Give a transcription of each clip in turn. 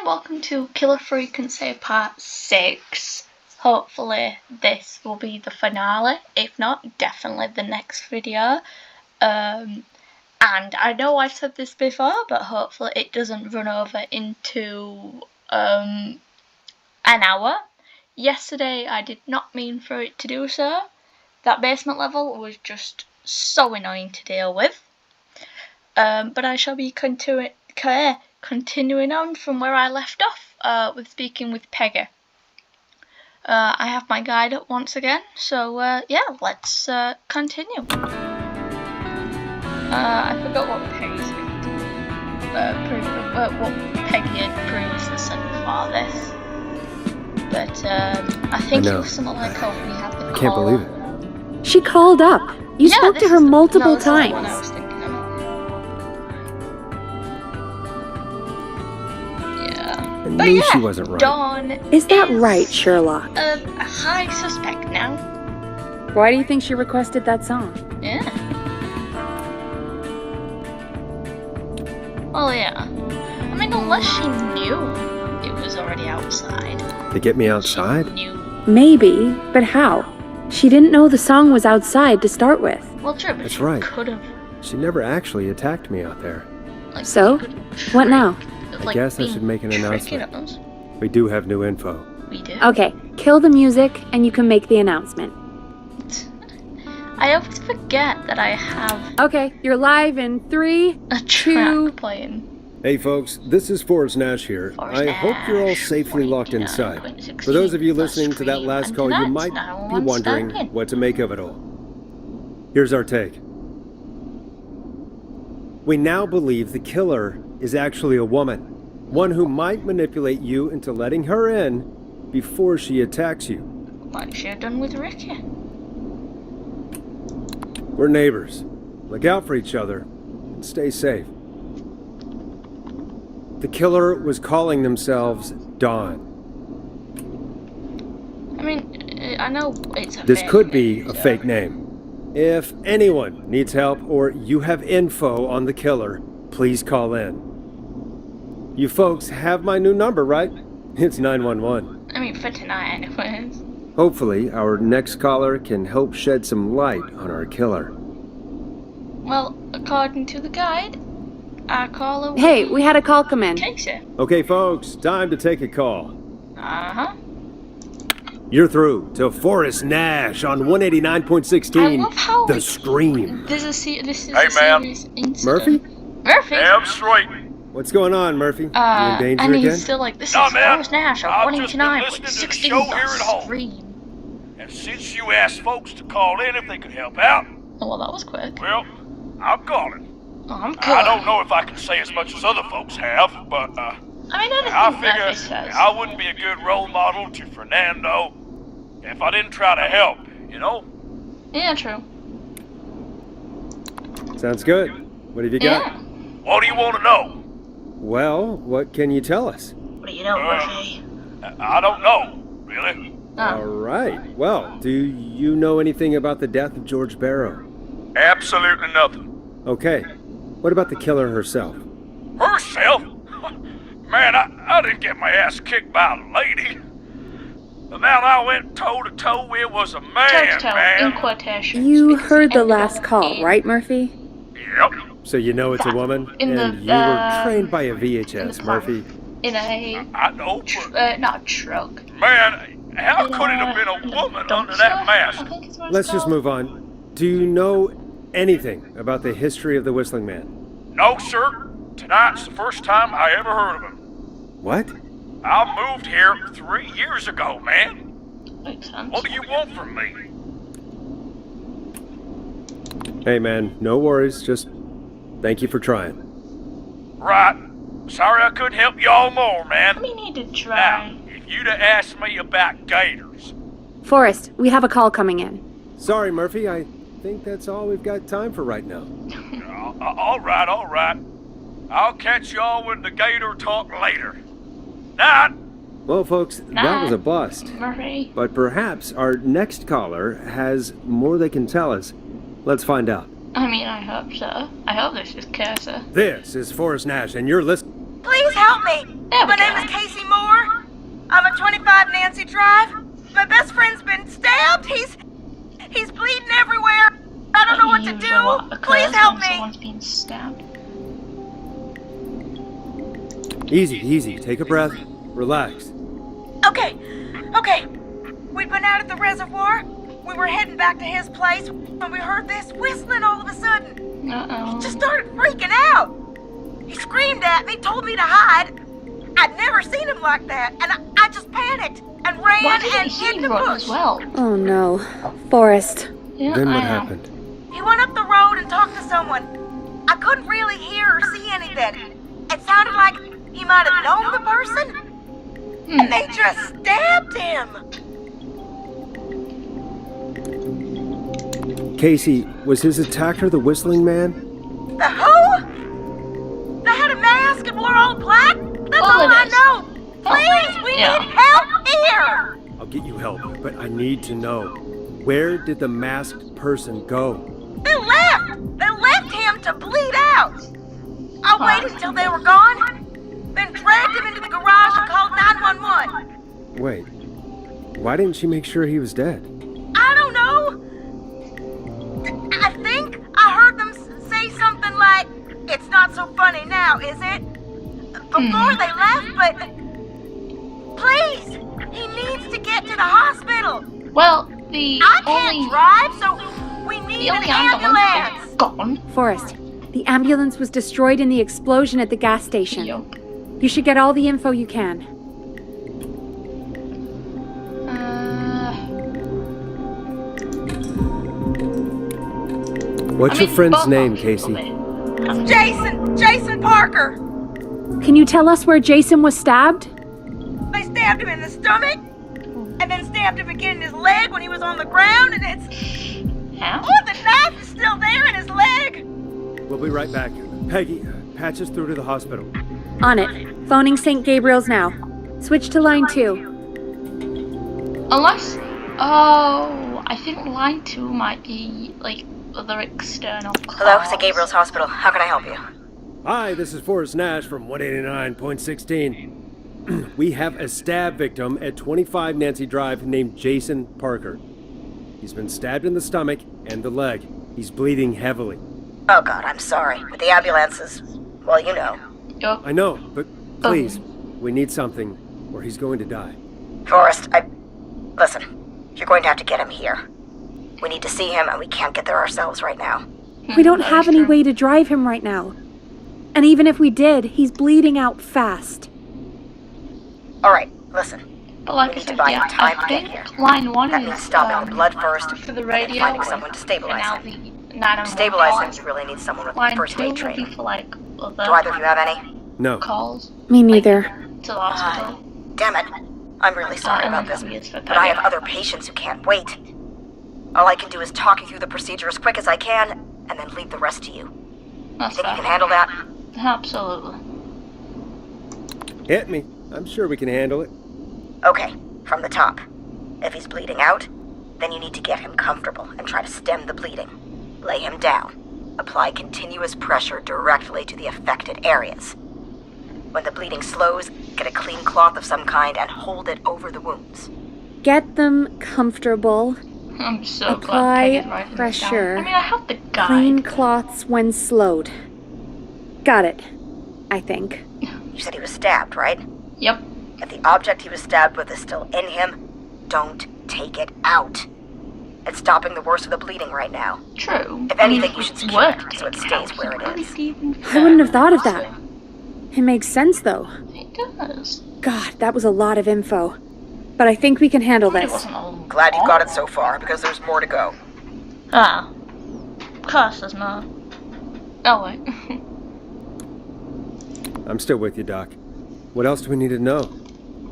welcome to Killer Frequency Part 6. Hopefully this will be the finale, if not, definitely the next video. And I know I've said this before, but hopefully it doesn't run over into an hour. Yesterday I did not mean for it to do so. That basement level was just so annoying to deal with. But I shall be continuing on from where I left off, with speaking with Peggy. I have my guide up once again, so yeah, let's continue. I forgot what Peggy's what Peggy had previously said before this, but I think it was something like, "Oh, we have the call." I can't believe it. She called up. You spoke to her multiple times. This is the one I was thinking of. I knew she wasn't right. Dawn Is that right, Sherlock? A high suspect now. Why do you think she requested that song? Yeah. Well, yeah. I mean, unless she knew it was already outside. To get me outside? She knew. Maybe, but how? She didn't know the song was outside to start with. Well, true, but That's she right. could have. She never actually attacked me out there. Like, So? What now? I guess I should make an announcement. Us. We do have new info. We do. Okay, kill the music and you can make the announcement. I always forget that I have Okay, you're live in 3, a 2... track playing. Hey folks, this is Forrest Nash here. Forrest I hope you're all Nash, safely locked 49, inside. 16, For those of you plus listening to that 3, last and call, you that's might now be one wondering standing. what to make of it all. Here's our take. We now believe the killer is actually a woman. One who might manipulate you into letting her in before she attacks you. Like she had done with Ricky. We're neighbors. Look out for each other and stay safe. The killer was calling themselves Dawn. I mean, I know it's a This fake could be name, a so- fake name. If anyone needs help or you have info on the killer, please call in. You folks have my new number, right? It's 911. I mean, for tonight, anyways. Hopefully, our next caller can help shed some light on our killer. Well, according to the guide, our caller was Hey, we had a call come in. Casey. Okay, folks, time to take a call. Uh-huh. You're through to Forrest Nash on I 189.16. love how The Scream. this is a Hey, ma'am. serious incident. Murphy? Murphy? Damn straight. What's going on, Murphy? You in danger and he's again? still like, this No, is man. Forrest Nash of I've 189 just been with listening to the 16 show here at home. Scream. And since you asked folks to call in if they could help out, Oh, well, that was quick. well, I'm calling. Oh, I'm cool. I don't know if I can say as much as other folks have, but I mean, I anything Murphy figure says. I wouldn't be a good role model to Fernando if I didn't try to help, you know? Yeah, true. Sounds good. What have you got? Yeah. What do you want to know? Well, what can you tell us? What do you know, Murphy? I don't know, really. All right. Well, do you know anything about the death of George Barrow? Absolutely nothing. Okay. What about the killer herself? Herself? Man, I didn't get my ass kicked by a lady. The man I went toe-to-toe with was a man, Toe-to-toe, man. in quotations. You because heard it the ended last on call, an right, Murphy? Yep. So you know it's a woman? In the, and you were trained by a in VHS, the car. Murphy. In a, I know, but not a truck. man, how In could it have been in a woman dump under that truck, I mask? think is what it's Let's just called. move on. Do you know anything about the history of the Whistling Man? No, sir. Tonight's the first time I ever heard of him. What? I moved here 3 years ago, man. Makes sense. What do you want from me? Hey, man, no worries. Just thank you for trying. Right. Sorry I couldn't help you all more, man. We need to Now, try. if you'd have asked me about gators, Forrest, we have a call coming in. Sorry, Murphy. I think that's all we've got time for right now. all right, all right. I'll catch y'all with the gator talk later. Night. Well, folks, that was a bust. Murphy. But perhaps our next caller has more they can tell us. Let's find out. I mean, I hope so. I hope this is Casey. This is Forrest Nash, and you're listening. Please help! help me. There we My name go. is Casey Moore. I'm at 25 Nancy Drive. My best friend's been stabbed. He's bleeding everywhere. I don't know what to Usually what do. occurs Please help when me. someone's been stabbed. Easy. Take a breath. Relax. Okay. We'd been out at the reservoir. We were heading back to his place when we heard this whistling all of a sudden. Uh-oh. Just started freaking out. He screamed at me, told me to hide. I'd never seen him like that, and I just panicked and ran Why didn't and hid he in the run bush. as well? Oh no. Forrest. Yeah, Then I what know. happened? He went up the road and talked to someone. I couldn't really hear or see anything. It sounded like he might have known the person, and they just stabbed him. Casey, was his attacker the whistling man? The who? They had a mask and wore all black? That's All all of I this. know. Please, we Yeah. need help here. I'll get you help, but I need to know. Where did the masked person go? They left. They left him to bleed out. I waited until they were gone, then dragged him into the garage and called 911. Wait. Why didn't she make sure he was dead? I don't know. I think I heard them say something like, "It's not so funny now, is it?" Before they left, but please, he needs to get to the hospital. Well, the I only can't drive, so we need the an only ambulance ambulance. is gone. Forrest, the ambulance was destroyed in the explosion at the gas station. Yup. You should get all the info you can. What's your friend's name, Casey? Jason Parker. Can you tell us where Jason was stabbed? They stabbed him in the stomach, and then stabbed him again in his leg when he was on the ground, and it's... How? Oh, the knife is still there in his leg. We'll be right back. Peggy, patch us through to the hospital. On it. Phoning St. Gabriel's now. Switch to line 2. Unless, oh, I think line 2 might be like other external calls. Hello, St. Gabriel's Hospital. How can I help you? Hi, this is Forrest Nash from 189.16. We have a stab victim at 25 Nancy Drive named Jason Parker. He's been stabbed in the stomach and the leg. He's bleeding heavily. Oh, God, I'm sorry. But the ambulance is... well, you know. Yup. I know, but please, we need something or he's going to die. Forrest, listen, you're going to have to get him here. We need to see him, and we can't get there ourselves right now. We don't have any way to drive him right now. And even if we did, he's bleeding out fast. All right, listen. But like We I need to said, buy yeah, him time I to get think here. line 1 That is means stopping the blood first, for the and then radio, finding someone to stabilize and now him. the 911 To stabilize calls. him, you really need someone with Line first 2 aid will be training. for like other Do either of you have any? No. calls Me neither. to the hospital. Damn it. I'm really sorry about this, and it's for but I have Peggy. other patients who can't wait. All I can do is talk you through the procedure as quick as I can, and then leave the rest to you. That's Think you fair. can handle that? Absolutely. Hit me. I'm sure we can handle it. Okay, from the top. If he's bleeding out, then you need to get him comfortable and try to stem the bleeding. Lay him down. Apply continuous pressure directly to the affected areas. When the bleeding slows, get a clean cloth of some kind and hold it over the wounds. Get them comfortable. I'm so Apply glad Peggy's writing this pressure. down. I mean, I have the guide. Clean cloths when slowed. Got it. I think. You said he was stabbed, right? Yep. If the object he was stabbed with is still in him, don't take it out. It's stopping the worst of the bleeding right now. True. If anything, you should it's secure worth it so it taking stays out. where it Really is. even I wouldn't have thought of fair. that. It makes sense, though. It does. God, that was a lot of info. But I think we can handle It this. wasn't all Glad you got it so far, because there's more to go. Ah. Of course there's more. Oh, wait. I'm still with you, Doc. What else do we need to know?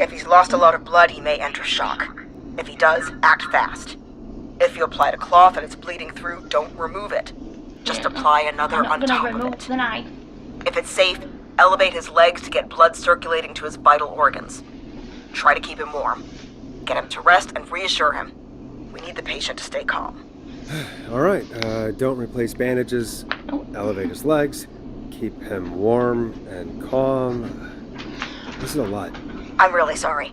If he's lost a lot of blood, he may enter shock. If he does, act fast. If you applied a cloth and it's bleeding through, don't remove it. Just Yeah. apply another I'm not on gonna top of remove it. the knife. If it's safe, elevate his legs to get blood circulating to his vital organs. Try to keep him warm. Get him to rest and reassure him. We need the patient to stay calm. All right, don't replace bandages. Nope. Elevate his legs. Keep him warm and calm. This is a lot. I'm really sorry.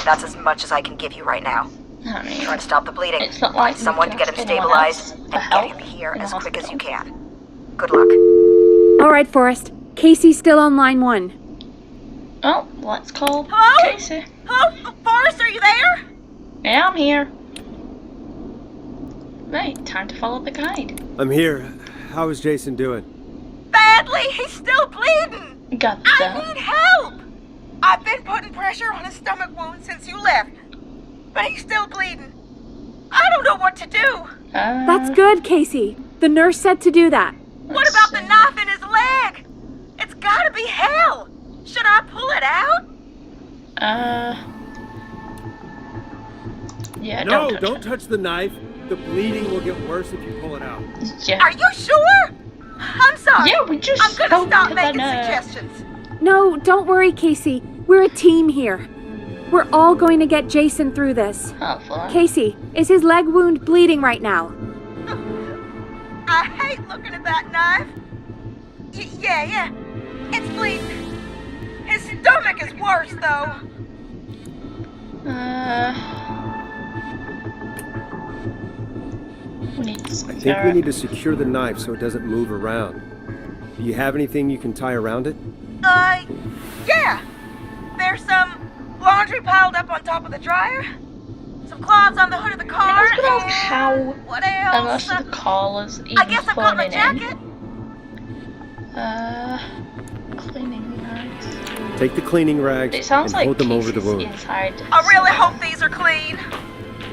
That's as much as I can give you right now. I mean, Try to stop the bleeding. it's not like Find someone to you get can him ask anyone stabilized else and for get help him here in the as quick as you hospital. can. Good luck. All right, Forrest. Casey's still on line 1. Oh, let's call Hello? Casey. Hello? Forrest, are you there? Yeah, I'm here. Right, time to follow the guide. I'm here. How is Jason doing? Badly. He's still bleeding. Got I that. need help. I've been putting pressure on his stomach wound since you left, but he's still bleeding. I don't know what to do. That's good, Casey. The nurse said to do that. What about the knife in his leg? It's gotta be hell. Should I pull it out? Yeah, No, don't don't touch the knife. The bleeding will get worse if you pull it out. Yeah. Are you sure? I'm sorry. Yeah, we just I'm gonna spoke stop to the making nurse. suggestions. No, don't worry, Casey. We're a team here. We're all going to get Jason through this. Hopefully. Casey, is his leg wound bleeding right now? I hate looking at that knife. Yeah. It's bleeding. His stomach is worse, though. We need to I think we need to secure the knife so it doesn't move around. Do you have anything you can tie around it? Yeah. There's some laundry piled up on top of the dryer. Some cloths on the hood of the car. I don't know and how what else? most of the callers even I guess I've got my phoning jacket. in. Cleaning rags. Take the cleaning rags It sounds and like hold them over the Casey's wound. inside. I really hope these are clean.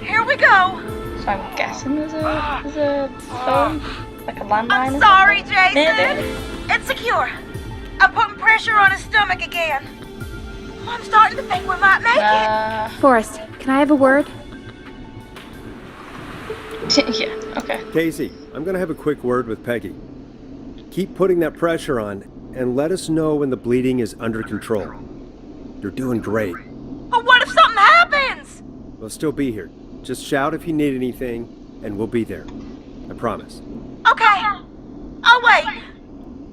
Here we go. So I'm guessing there's a phone, like a landline. I'm sorry, Yeah, Jason. It's secure. I'm putting pressure on his stomach again. I'm starting to think we might make it. Forrest, can I have a word? Yeah, okay. Casey, I'm gonna have a quick word with Peggy. Keep putting that pressure on and let us know when the bleeding is under control. You're doing great. But what if something happens? We'll still be here. Just shout if you need anything, and we'll be there. I promise. Okay. I'll wait.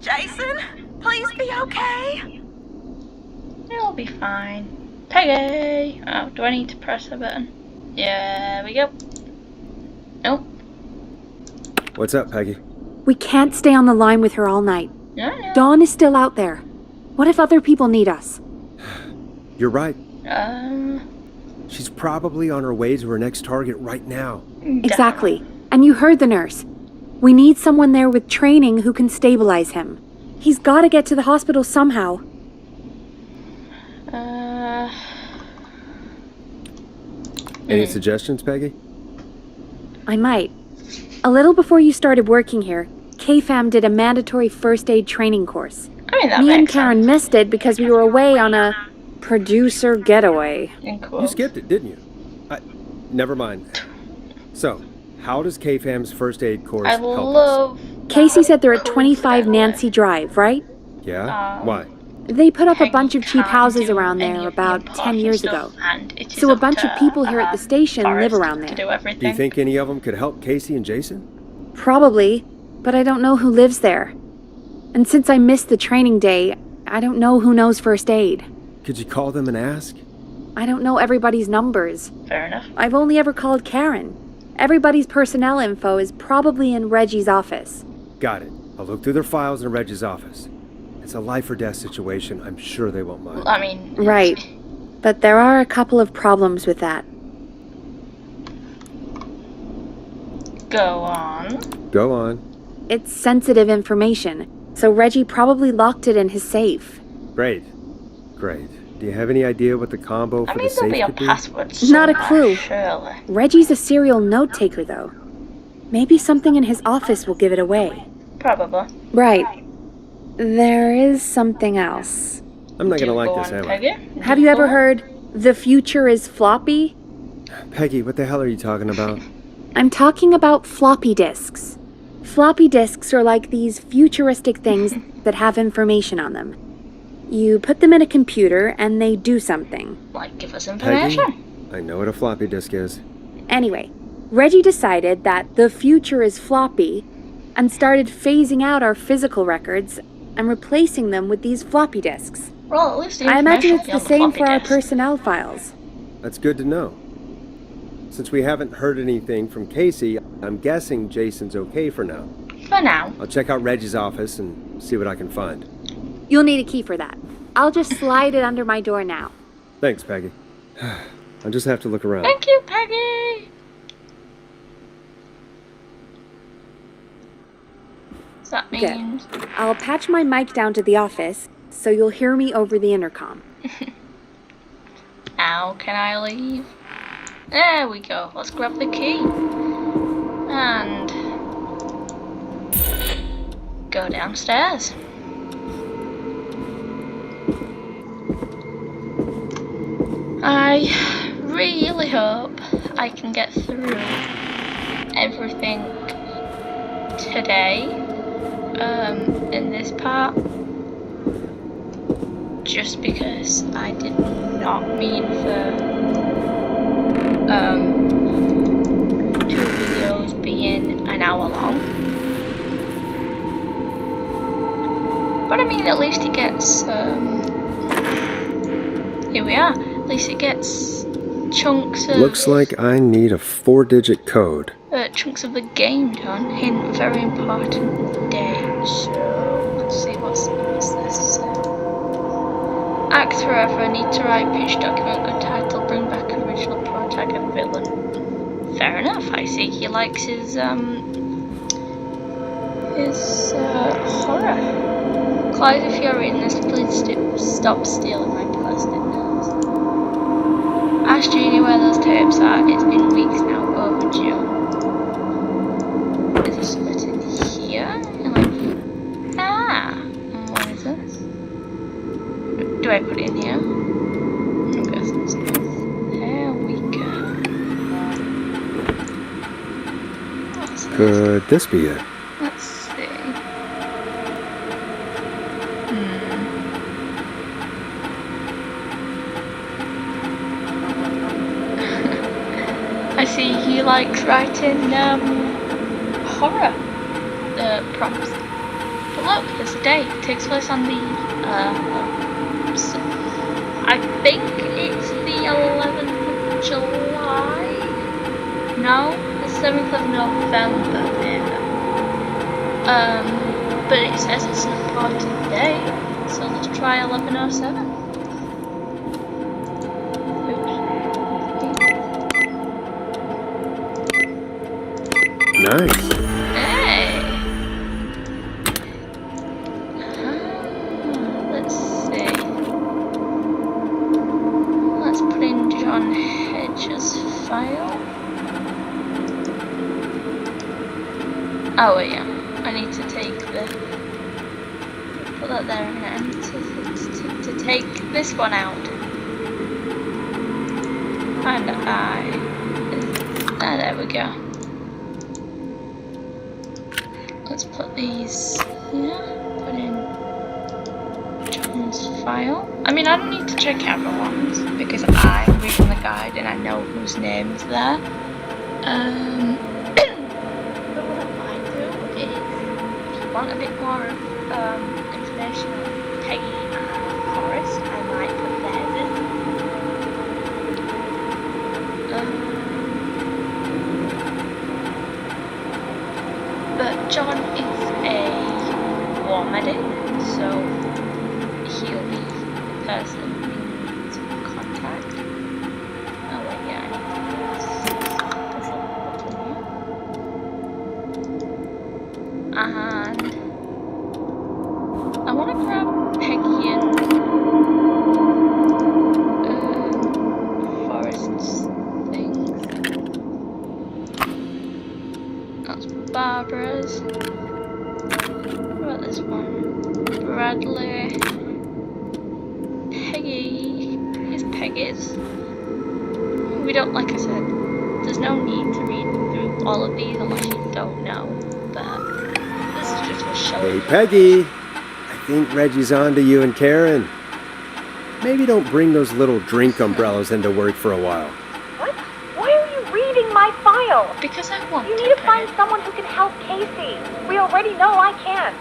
Jason, please be okay. It'll be fine. Peggy! Oh, do I need to press a button? Yeah, we go. Nope. What's up, Peggy? We can't stay on the line with her all night. No. Dawn is still out there. What if other people need us? You're right. Um, She's probably on her way to her next target right now. Exactly. And you heard the nurse. We need someone there with training who can stabilize him. He's got to get to the hospital somehow. Any suggestions, Peggy? I might. A little before you started working here, KFAM did a mandatory first aid training course. I mean, that Me and makes Karen sense. missed it because we were away on a producer getaway. And cool. You skipped it, didn't you? Never mind. So, how does KFAM's first aid course I help us? love... Casey said they're at Cool 25 getaway. Nancy Drive, right? Yeah? Why? They put up a Peggy bunch of cheap can't houses do around any there of the about 10 important years stuff, ago. and it is So a up bunch to, of people here at the station live Forrest around to there. do everything. Do you think any of them could help Casey and Jason? Probably, but I don't know who lives there. And since I missed the training day, I don't know who knows first aid. Could you call them and ask? I don't know everybody's numbers. Fair enough. I've only ever called Karen. Everybody's personnel info is probably in Reggie's office. Got it. I'll look through their files in Reg's office. It's a life or death situation. I'm sure they won't mind. Well, I mean... Right. But there are a couple of problems with that. Go on. Go on. It's sensitive information, so Reggie probably locked it in his safe. Great. Great. Do you have any idea what the combo I for mean, the there'll safe be a could be? password Not a somewhere, clue. Surely. Reggie's a serial note-taker, though. Maybe something in his office will give it away. Probably. Right. There is something else. I'm not gonna Do like go this, on, am I? Peggy. Have Do you go ever on. heard, the future is floppy? Peggy, what the hell are you talking about? I'm talking about floppy disks. Floppy disks are like these futuristic things that have information on them. You put them in a computer and they do something. Like, give us Peggy, information. I know what a floppy disk is. Anyway, Reggie decided that the future is floppy and started phasing out our physical records and replacing them with these floppy disks. Well, at least the I imagine information it's will be the on same floppy for our disk. personnel files. That's good to know. Since we haven't heard anything from Casey, I'm guessing Jason's okay for now. For now. I'll check out Reggie's office and see what I can find. You'll need a key for that. I'll just slide it under my door now. Thanks, Peggy. I'll just have to look around. Thank you, Peggy! So that means... Good. I'll patch my mic down to the office, so you'll hear me over the intercom. How can I leave? There we go. Let's grab the key. And... go downstairs. I really hope I can get through everything today in this part, just because I did not mean for 2 videos being an hour long. But I mean, at least it gets here we are. At least it gets chunks of... Looks like I need a 4-digit code. Chunks of the game done. Hint, very important day. So, let's see, what's this? Act forever, need to write pitch document, good title, bring back original protagonist and villain. Fair enough, I see he likes his horror. Clyde, if you're reading this, please stop stealing my plastic notes. Ask Jeannie where those tapes are. It's been weeks now. Overdue. Is there something in here? What is this? Do I put it in here? Okay, so there we go. What's this? Could this be it? Let's see. I see he likes writing horror prompts. But look, there's a date. It takes place on the I think it's the 11th of July. No, the 7th of November, maybe. But it says it's an important day, so let's try 1107. Nice. Hey! Let's see. Let's put in John Hedges' file. Oh yeah, I need to take put that there and then to take this one out. And there we go. Let's put these here, put in John's file. I mean, I don't need to check everyone's because I'm reading the guide and I know whose name's there. But what I might do is, if you want a bit more information on Peggy and Forrest, I might put theirs in. But John is a war medic, so he'll be the person we need to contact. Oh wait, yeah, I need to do this little button here. And I want to grab Peggy and Forrest's things. That's Barbara's. What about this one? Bradley. Peggy. Here's Peggy's. We don't, like I said, there's no need to read through all of these unless you don't know. But this is just for show. Hey, Peggy. I think Reggie's on to you and Karen. Maybe don't bring those little drink umbrellas into work for a while. What? Why are you reading my file? Because I want You to, need to Peggy. find someone who can help Casey. We already know I can't.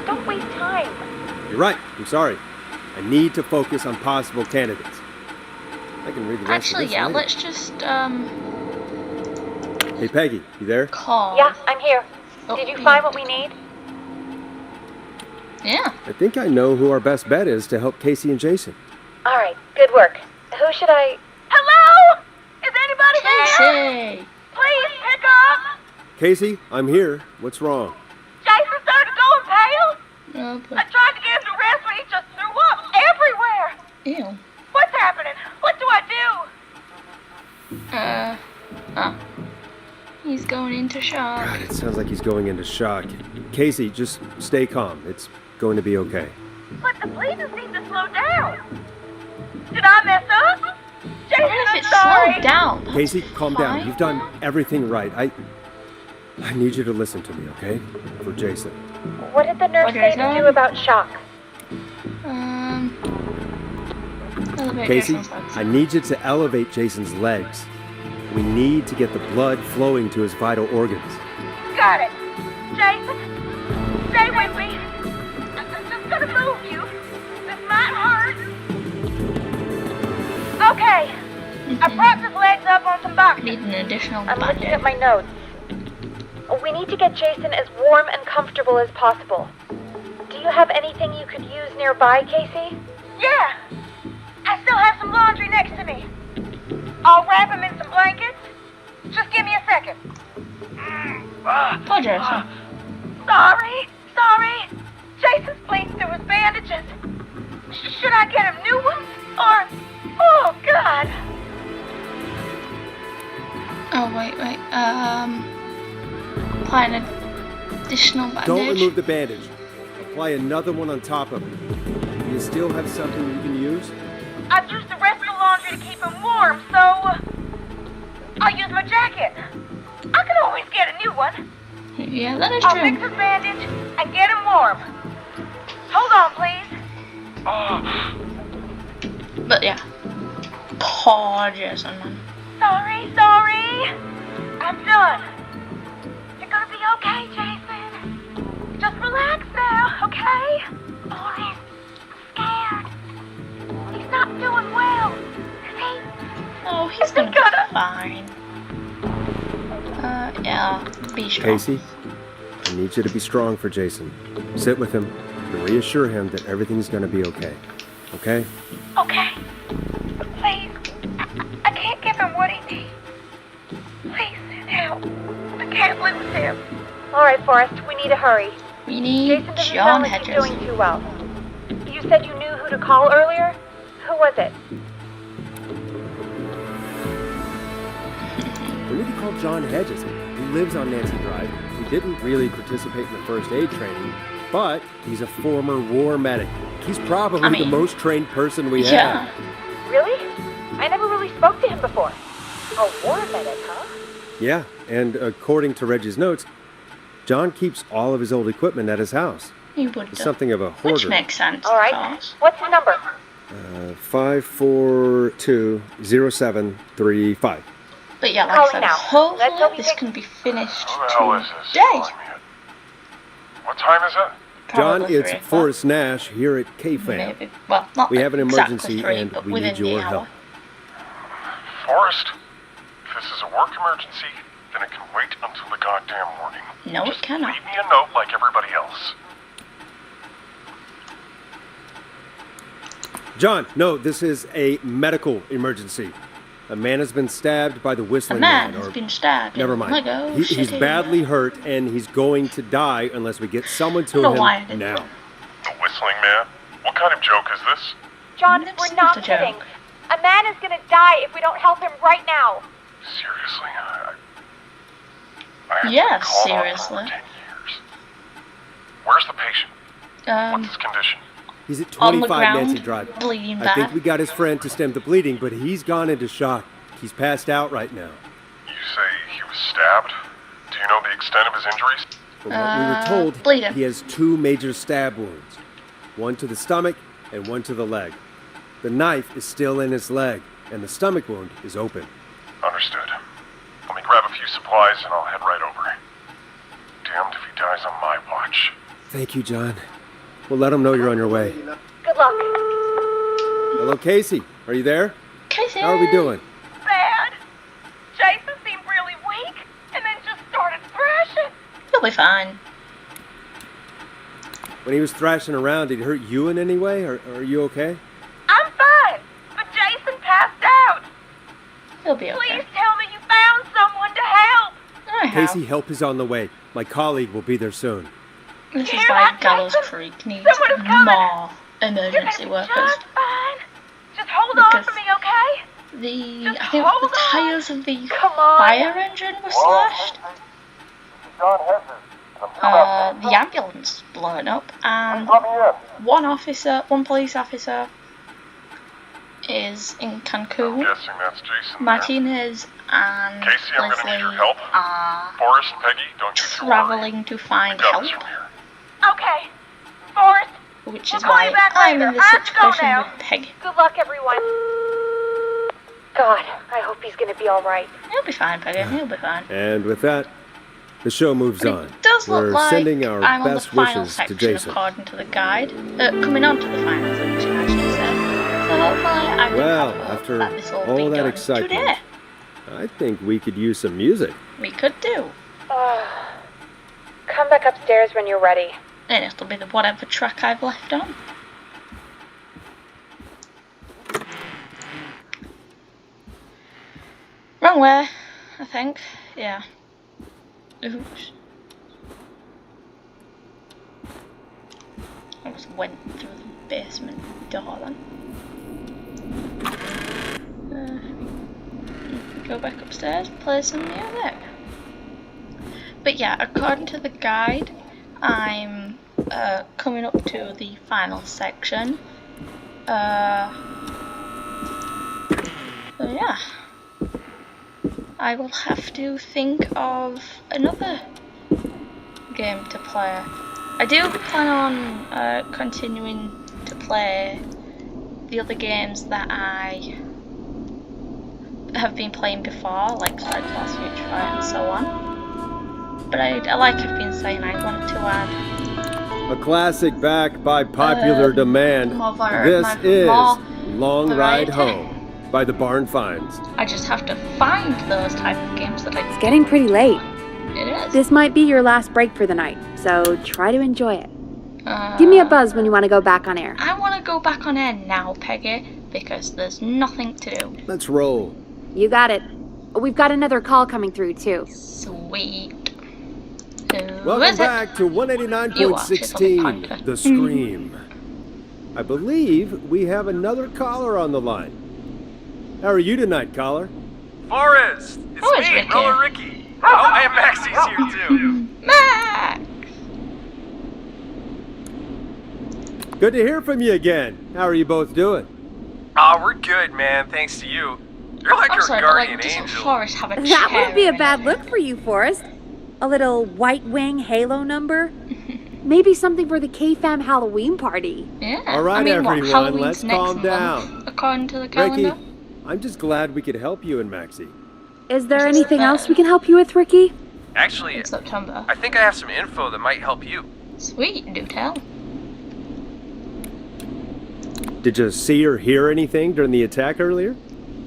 Don't waste time. You're right. I'm sorry. I need to focus on possible candidates. I can read the rest Actually, of this yeah, later. let's just, Hey, Peggy, you there? call. Yeah, I'm here. Oh, Did you yeah. find what we need? Yeah. I think I know who our best bet is to help Casey and Jason. All right, good work. Who should I... Hello? Is anybody Casey! Please pick up. Casey, I'm here. What's wrong? Jason started going pale. Oh, boy. I tried to get him to rest, but he just threw up everywhere. Ew. What's happening? What do I do? Oh. He's going into shock. God, it sounds like he's going into shock. Casey, just stay calm. It's going to be okay. But the bleeding seemed to slow down. Did I mess up? Jason, Even if I'm it sorry. slowed down. that's Casey, calm down. fine. You've done everything right. I need you to listen to me, okay? For Jason. What did the nurse What say is to that? do about shock? Elevate Casey, Jason's legs. I need you to elevate Jason's legs. We need to get the blood flowing to his vital organs. Got it. Jason, stay with me. I'm just gonna move you. This might hurt. Okay. I propped his legs up on some boxes. Need an additional I'm looking bandage. at my notes. We need to get Jason as warm and comfortable as possible. Do you have anything you could use nearby, Casey? Yeah. I still have some laundry next to me. I'll wrap him in some blankets. Just give me a second. Poor Jason. Sorry. Jason's bleeding through his bandages. Should I get him new ones? Or... Oh, God. Oh, wait. Apply an additional bandage. Don't remove the bandage. Apply another one on top of it. Do you still have something you can use? I've used the rest of the laundry to keep him warm, so... I'll use my jacket. I can always get a new one. Yeah, that is I'll fix true. his bandage and get him warm. Hold on, please. But yeah. Poor Jason, man. Sorry. I'm done. You're gonna be okay, Jason. Just relax now, okay? Boris, I'm scared. He's not doing well. Is he? Oh, he's gonna be fine. Yeah, be strong. Casey, I need you to be strong for Jason. Sit with him and reassure him that everything's going to be okay. Okay? Okay. Please. I can't give him what he needs. Please send help. I can't lose him. All right, Forrest. We need to hurry. We need Jason doesn't John sound like Hedges. he's doing too well. You said you knew who to call earlier? Who was it? We need to call John Hedges. He lives on Nancy Drive. He didn't really participate in the first aid training, but he's a former war medic. He's probably the most trained person we Yeah. have. Really? I never really spoke to him before. A war medic, huh? Yeah, and according to Reggie's notes, John keeps all of his old equipment at his house. He would He's do. something of a hoarder. Which makes sense, All right. of course. What's his number? 5420735. But yeah, like I Calling said, now. Let's hopefully hope he this takes- can be finished Who the hell is this? today. calling me at- What time is it? John, Probably it's 3 o'clock. Forrest Nash here at KFAM. Maybe. Well, not We have an exactly emergency 3, and but we within need your the hour. help. Forrest, if this is a work emergency, then it can wait until the goddamn morning. No, it cannot. Leave me a note like everybody else. John, no, this is a medical emergency. A man has been stabbed by the A Whistling man Man. has been stabbed. Never in mind. Lego He's City. badly hurt and he's going to die unless we get someone to I don't know why I him did now. that. The Whistling Man? What kind of joke is this? John, That's we're not not a joke. kidding. A man is gonna die if we don't help him right now. Seriously? I haven't Yeah, been called on seriously. for 10 years. Where's the patient? What's his condition? He's at On the 25 Nancy ground, Drive. bleeding I think bad. we got his friend to stem the bleeding, but he's gone into shock. He's passed out right now. You say he was stabbed? Do you know the extent of his injuries? From what we were told, bleeding. he has 2 major stab wounds. One to the stomach and one to the leg. The knife is still in his leg, and the stomach wound is open. Understood. Let me grab a few supplies and I'll head right over. Damned if he dies on my watch. Thank you, John. We'll let him know you're on your way. Good luck. Hello, Casey. Are you there? Casey! How are we doing? Bad. Jason seemed really weak, and then just started thrashing. You'll be fine. When he was thrashing around, did he hurt you in any way? Or are you okay? I'm fine, but Jason passed out. You'll be okay. Please tell me you found someone to help. I have. Casey, help is on the way. My colleague will be there soon. This is Hear why that, Gallows Jason? Creek needs Someone is coming. more You're gonna emergency be workers. just fine. Just hold on Because for me, okay? I Just think hold the on. tires of the Come on. fire engine were slashed. The ambulance blown up, and one police officer is in Cancun. Guessing that's Jason. Martinez and Casey, I'm gonna need your Leslie help. are Forrest, Peggy, don't you two worry. traveling to find We got help, this from here. Okay. Forrest, which We'll is call why you back I'm later. in this I have to go situation now. with Peggy. good luck, everyone. God, I hope he's gonna be all right. He'll be fine, Peggy. He'll be fine. And with that, the show moves But on. it does look We're like sending our I'm on the best final wishes section to Jason. according to the guide. Coming on to the final section, I should say. So hopefully I can Well, have hope after that this will all be that done excitement, today. I think we could use some music. We could do. Come back upstairs when you're ready. And it'll be the whatever track I've left on. Wrong way, I think. Yeah. Oops. I just went through the basement door then. Go back upstairs, play some music. But yeah, according to the guide, I'm coming up to the final section. So yeah, I will have to think of another game to play. I do plan on continuing to play the other games that I have been playing before, like Side Force Future Fight and so on. But like I've been saying, I want to add A classic back by popular demand. This is Long Ride variety. Home by the Barn Finds. I just have to find those type of games that I It's getting pretty late. It is. This might be your last break for the night, so try to enjoy it. Give me a buzz when you want to go back on air. I want to go back on air now, Peggy, because there's nothing to do. Let's roll. You got it. We've got another call coming through, too. Sweet. Who Welcome is it? back to You are, she's on the 189.16, counter. The Scream. I believe we have another caller on the line. How are you tonight, caller? Forrest! It's Oh, it's me, Ricky. Roller Ricky. Oh, and Maxie's here too. Max! Good to hear from you again. How are you both doing? Oh, we're good, man. Thanks to you. You're like I'm our sorry, but guardian like, doesn't angel. Forrest have a That chair wouldn't be a in bad it? look for you, Forrest. A little White Wing Halo number. Maybe something for the K-Fam Halloween party. Yeah. All right, I mean, what, everyone, Halloween's let's next calm month, down. according to the calendar. Ricky, I'm just glad we could help you and Maxie. Is there This is anything bad. else we can help you with, Ricky? Actually, In September. I think I have some info that might help you. Sweet, do tell. Did you see or hear anything during the attack earlier?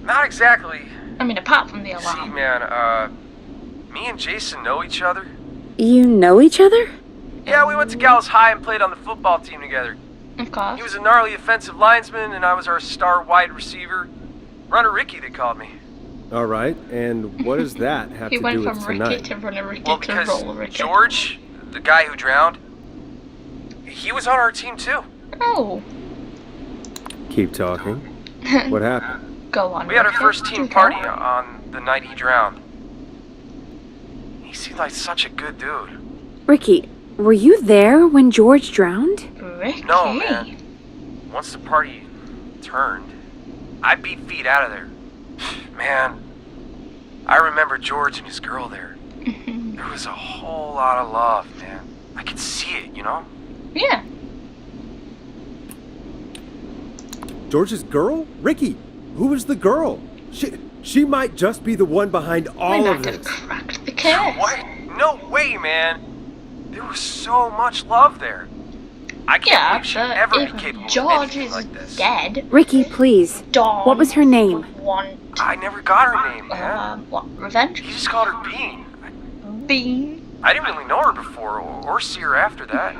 Not exactly. I mean, apart from the See, alarm. man, me and Jason know each other. You know each other? Yeah, we went to Gallows High and played on the football team together. Of course. He was a gnarly offensive linesman, and I was our star wide receiver. Runner Ricky, they called me. All right, and what does that have He to went do from with Ricky tonight? to Runner Ricky Well, to because Roller Ricky. George, the guy who drowned, he was on our team too. Oh, Keep talking. What happened? go on. We had our Ricky. first team Do party tell. on the night he drowned. He seemed like such a good dude. Ricky, were you there when George drowned? Ricky. No, man. Once the party turned, I beat feet out of there. Man, I remember George and his girl there. There was a whole lot of love, man. I could see it, you know? Yeah. George's girl? Ricky, who was the girl? She might just be the one behind all We of might have this. cracked the case. What? No way, man. There was so much love there. I can't Yeah, believe she'd but ever be if capable of George anything is like this. dead, Ricky, please. Dawn What was her name? would want, I never got her name, man. what, revenge? He just called her Bean. Bean? I didn't really know her before, or see her after that.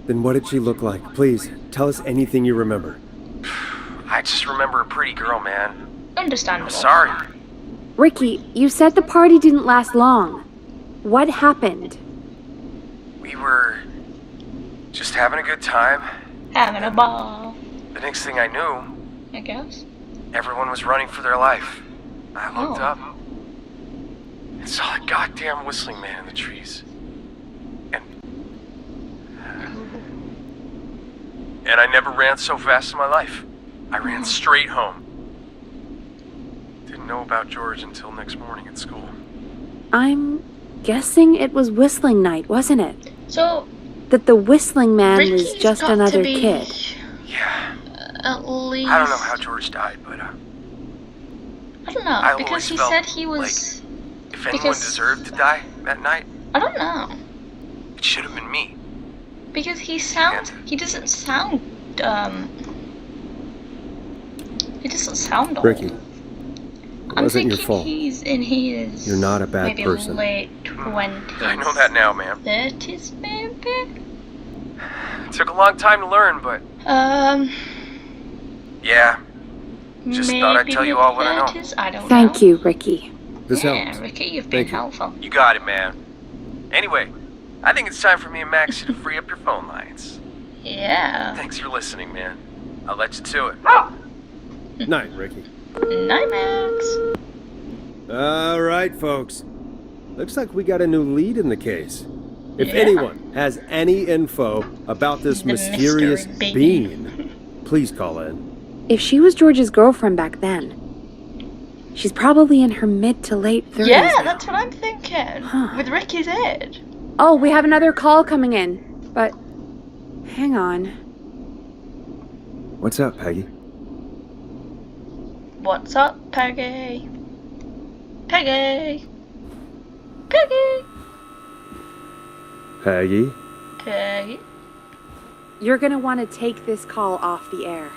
Then what did she look like? Please, tell us anything you remember. I just remember a pretty girl, man. I'm Understandable. sorry. Ricky, you said the party didn't last long. What happened? We were just having a good time. Having a ball, The next thing I knew, I guess. everyone was running for their life. I looked Oh. up and saw a goddamn whistling man in the trees. And I never ran so fast in my life. I ran straight home. Didn't know about George until next morning at school. I'm guessing it was whistling night, wasn't it? So, That the whistling man was Ricky's just got another to be kid. Yeah, At least. I don't know how George died, but I don't know, I because always he felt said he was. if anyone Because- deserved to die that night, I don't know. it should have been me. Because he sounds. He doesn't sound. He doesn't sound old. Ricky, it I'm wasn't your thinking fault. he's in his. You're not a bad maybe person. Late 20s. I know that now, ma'am. 30s, maybe? It took a long time to learn, but yeah, just maybe thought I'd tell you all what I know. 30s? I don't know. Thank you, Ricky. This Yeah, helps. Ricky, you've been Thank you. helpful. You got it, man. Anyway, I think it's time for me and Maxie to free up your phone lines. Yeah. Thanks for listening, man. I'll let you to it. Night, Ricky. Night, Max. All right, folks. Looks like we got a new lead in the case. If Yeah. anyone has any info about this The mysterious mystery being, please call in. If she was George's girlfriend back then, she's probably in her mid to late 30s. Yeah, now. that's what I'm thinking. Huh. With Ricky's age. Oh, we have another call coming in. But hang on. What's up, Peggy? What's up, Peggy? Peggy! Peggy! Peggy? Peggy? You're gonna want to take this call off the air.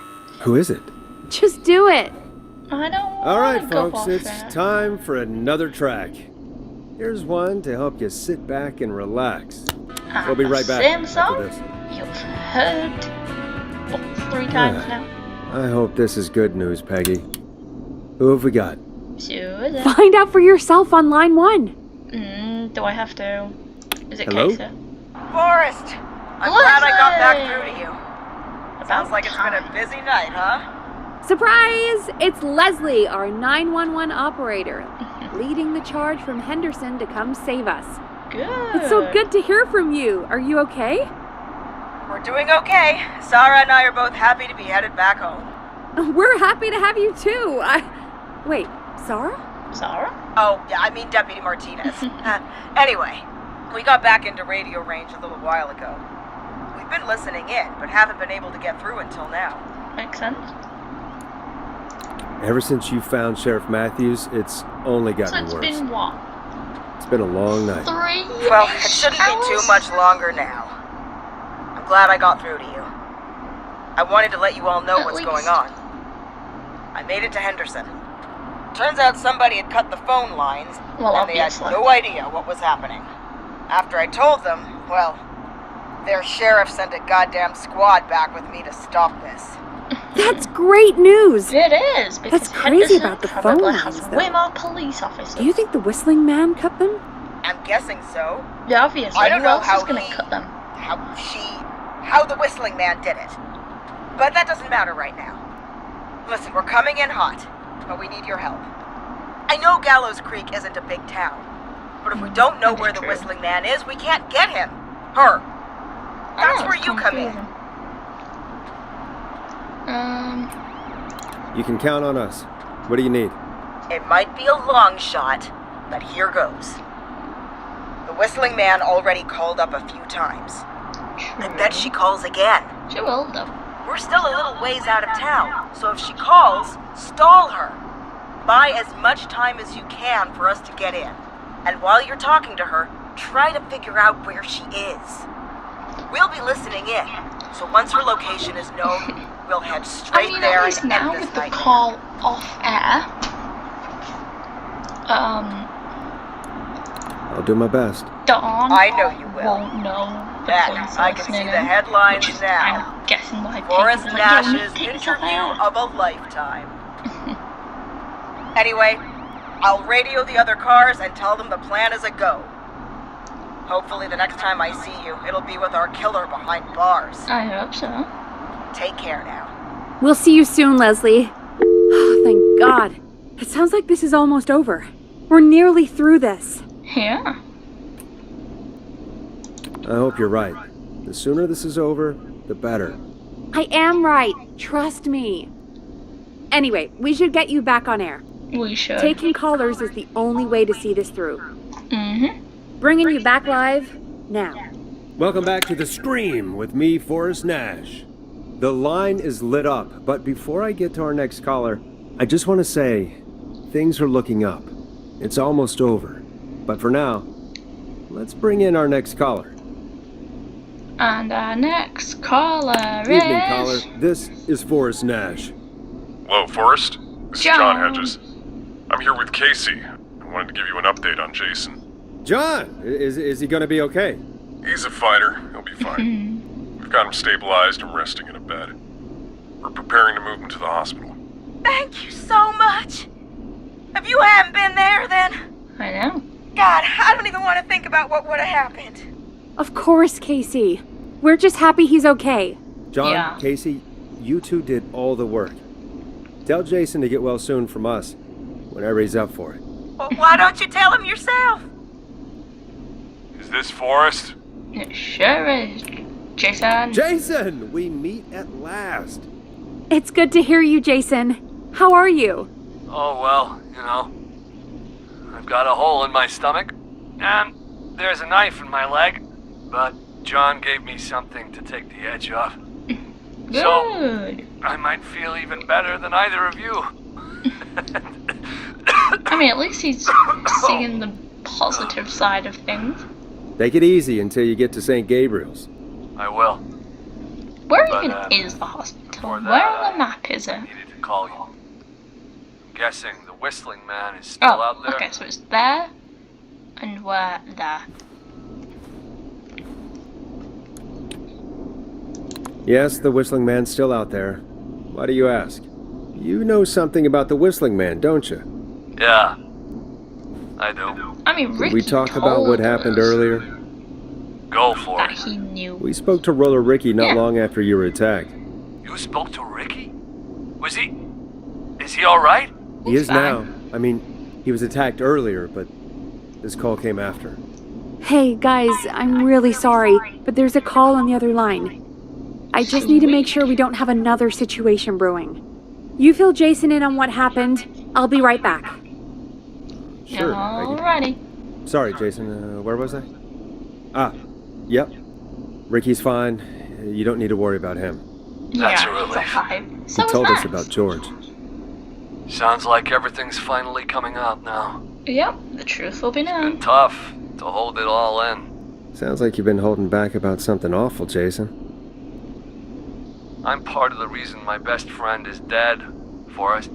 Who is it? Just do it. I don't want All right, to go folks, off it's it. time for another track. Here's one to help you sit back and relax. We'll be right back Same after song this. you've heard 3 times now. I hope this is good news, Peggy. Who have we got? Sure is it. Find out for yourself on line 1. Do I have to? Is it Hello? Casey? Forrest, I'm glad I got back Leslie! through to you. About Sounds like it's been a time. busy night, huh? Surprise! It's Leslie, our 911 operator, leading the charge from Henderson to come save us. Good. It's so good to hear from you. Are you okay? We're doing okay. Sarah and I are both happy to be headed back home. We're happy to have you too. Wait, Sarah? Sarah? Oh, yeah, I mean Deputy Martinez. Anyway, we got back into radio range a little while ago. We've been listening in, but haven't been able to get through until now. Makes sense. Ever since you found Sheriff Matthews, it's only So gotten it's worse. been what? It's been a long night. 3 Well, it shouldn't be too much longer now. I'm glad I got through to you. I wanted to let you all know At what's least. going on. I made it to Henderson. Turns out somebody had cut the phone lines, Well, and they had obviously. no idea what was happening. After I told them, well, their sheriff sent a goddamn squad back with me to stop this. That's great news. It is, because That's crazy Henderson about the phone probably lines, has though. way more police officers. Do you think the whistling man cut them? I'm guessing so. Yeah, obviously. I don't Who know else how is going to he- cut them? How the whistling man did it. But that doesn't matter right now. Listen, we're coming in hot, but we need your help. I know Gallows Creek isn't a big town, but if we don't know That is where the true. whistling man is, we can't get him. Her. That's Oh, where it's you come in. confusing. You can count on us. What do you need? It might be a long shot, but here goes. The whistling man already called up a few times. I bet she calls again. She will, though. We're still a little ways out of town, so if she calls, stall her. Buy as much time as you can for us to get in. And while you're talking to her, try to figure out where she is. We'll be listening in, so once her location is known, we'll head straight there at least and now end this with the nightmare. call off air, I'll do my best. Dawn I know you will. won't know the Heck, police I are can see listening the in, headlines which is, now. I'm guessing why Forrest people are like, yo, Nash's we need to get interview off of a lifetime. Anyway, I'll radio the other cars and tell them the plan is a go. Hopefully the next time I see you, it'll be with our killer behind bars. air. I hope so. Take care now. We'll see you soon, Leslie. Oh, thank God. It sounds like this is almost over. We're nearly through this. Yeah. I hope you're right. The sooner this is over, the better. I am right. Trust me. Anyway, we should get you back on air. We should. Taking callers is the only way to see this through. Mm-hmm. Bringing you back live now. Welcome back to The Scream with me, Forrest Nash. The line is lit up, but before I get to our next caller, I just want to say, things are looking up. It's almost over. But for now, let's bring in our next caller. And our next caller is... Evening, caller. This is Forrest Nash. Hello, Forrest. This is John. John Hedges. I'm here with Casey. I wanted to give you an update on Jason. John, is he going to be okay? He's a fighter. He'll be fine. We've got him stabilized and resting in a bed. We're preparing to move him to the hospital. Thank you so much. If you hadn't been there, then... I know. God, I don't even want to think about what would have happened. Of course, Casey. We're just happy he's okay. John, Yeah. Casey, you two did all the work. Tell Jason to get well soon from us, whenever he's up for it. Well, why don't you tell him yourself? Is this Forrest? It sure is. Jason. Jason, we meet at last. It's good to hear you, Jason. How are you? Oh, well, you know, I've got a hole in my stomach, and there's a knife in my leg, but John gave me something to take the edge off. So, Good. I might feel even better than either of you. I mean, at least he's seeing the positive side of things. Take it easy until you get to St. Gabriel's. I will. Where But, even is the hospital? Where on the map is it? Needed to call you. I'm guessing the Whistling Man is still Oh, out there. okay, so it's there, and where there. Yes, the Whistling Man's still out there. Why do you ask? You know something about the Whistling Man, don't you? Yeah, I do. I mean, Ricky Did we talk about what told happened us earlier? Go for that it. he knew. We spoke to Roller Ricky not Yeah. long after you were attacked. You spoke to Ricky? Was he... Is he alright? He is fine. now. I mean, he was attacked earlier, but this call came after. Hey, guys, I'm really sorry, but there's a call on the other line. I just need to make sure we don't have another situation brewing. You fill Jason in on what happened. I'll be right back. Sure. Maggie. Alrighty. Sorry, Jason. Where was I? Ah, yep. Ricky's fine. You don't need to worry about him. That's Yeah, a it's relief. vibe. He So told is us that. about George. Sounds like everything's finally coming out now. Yep, the truth will be Been known. tough to hold it all in. Sounds like you've been holding back about something awful, Jason. I'm part of the reason my best friend is dead, Forrest.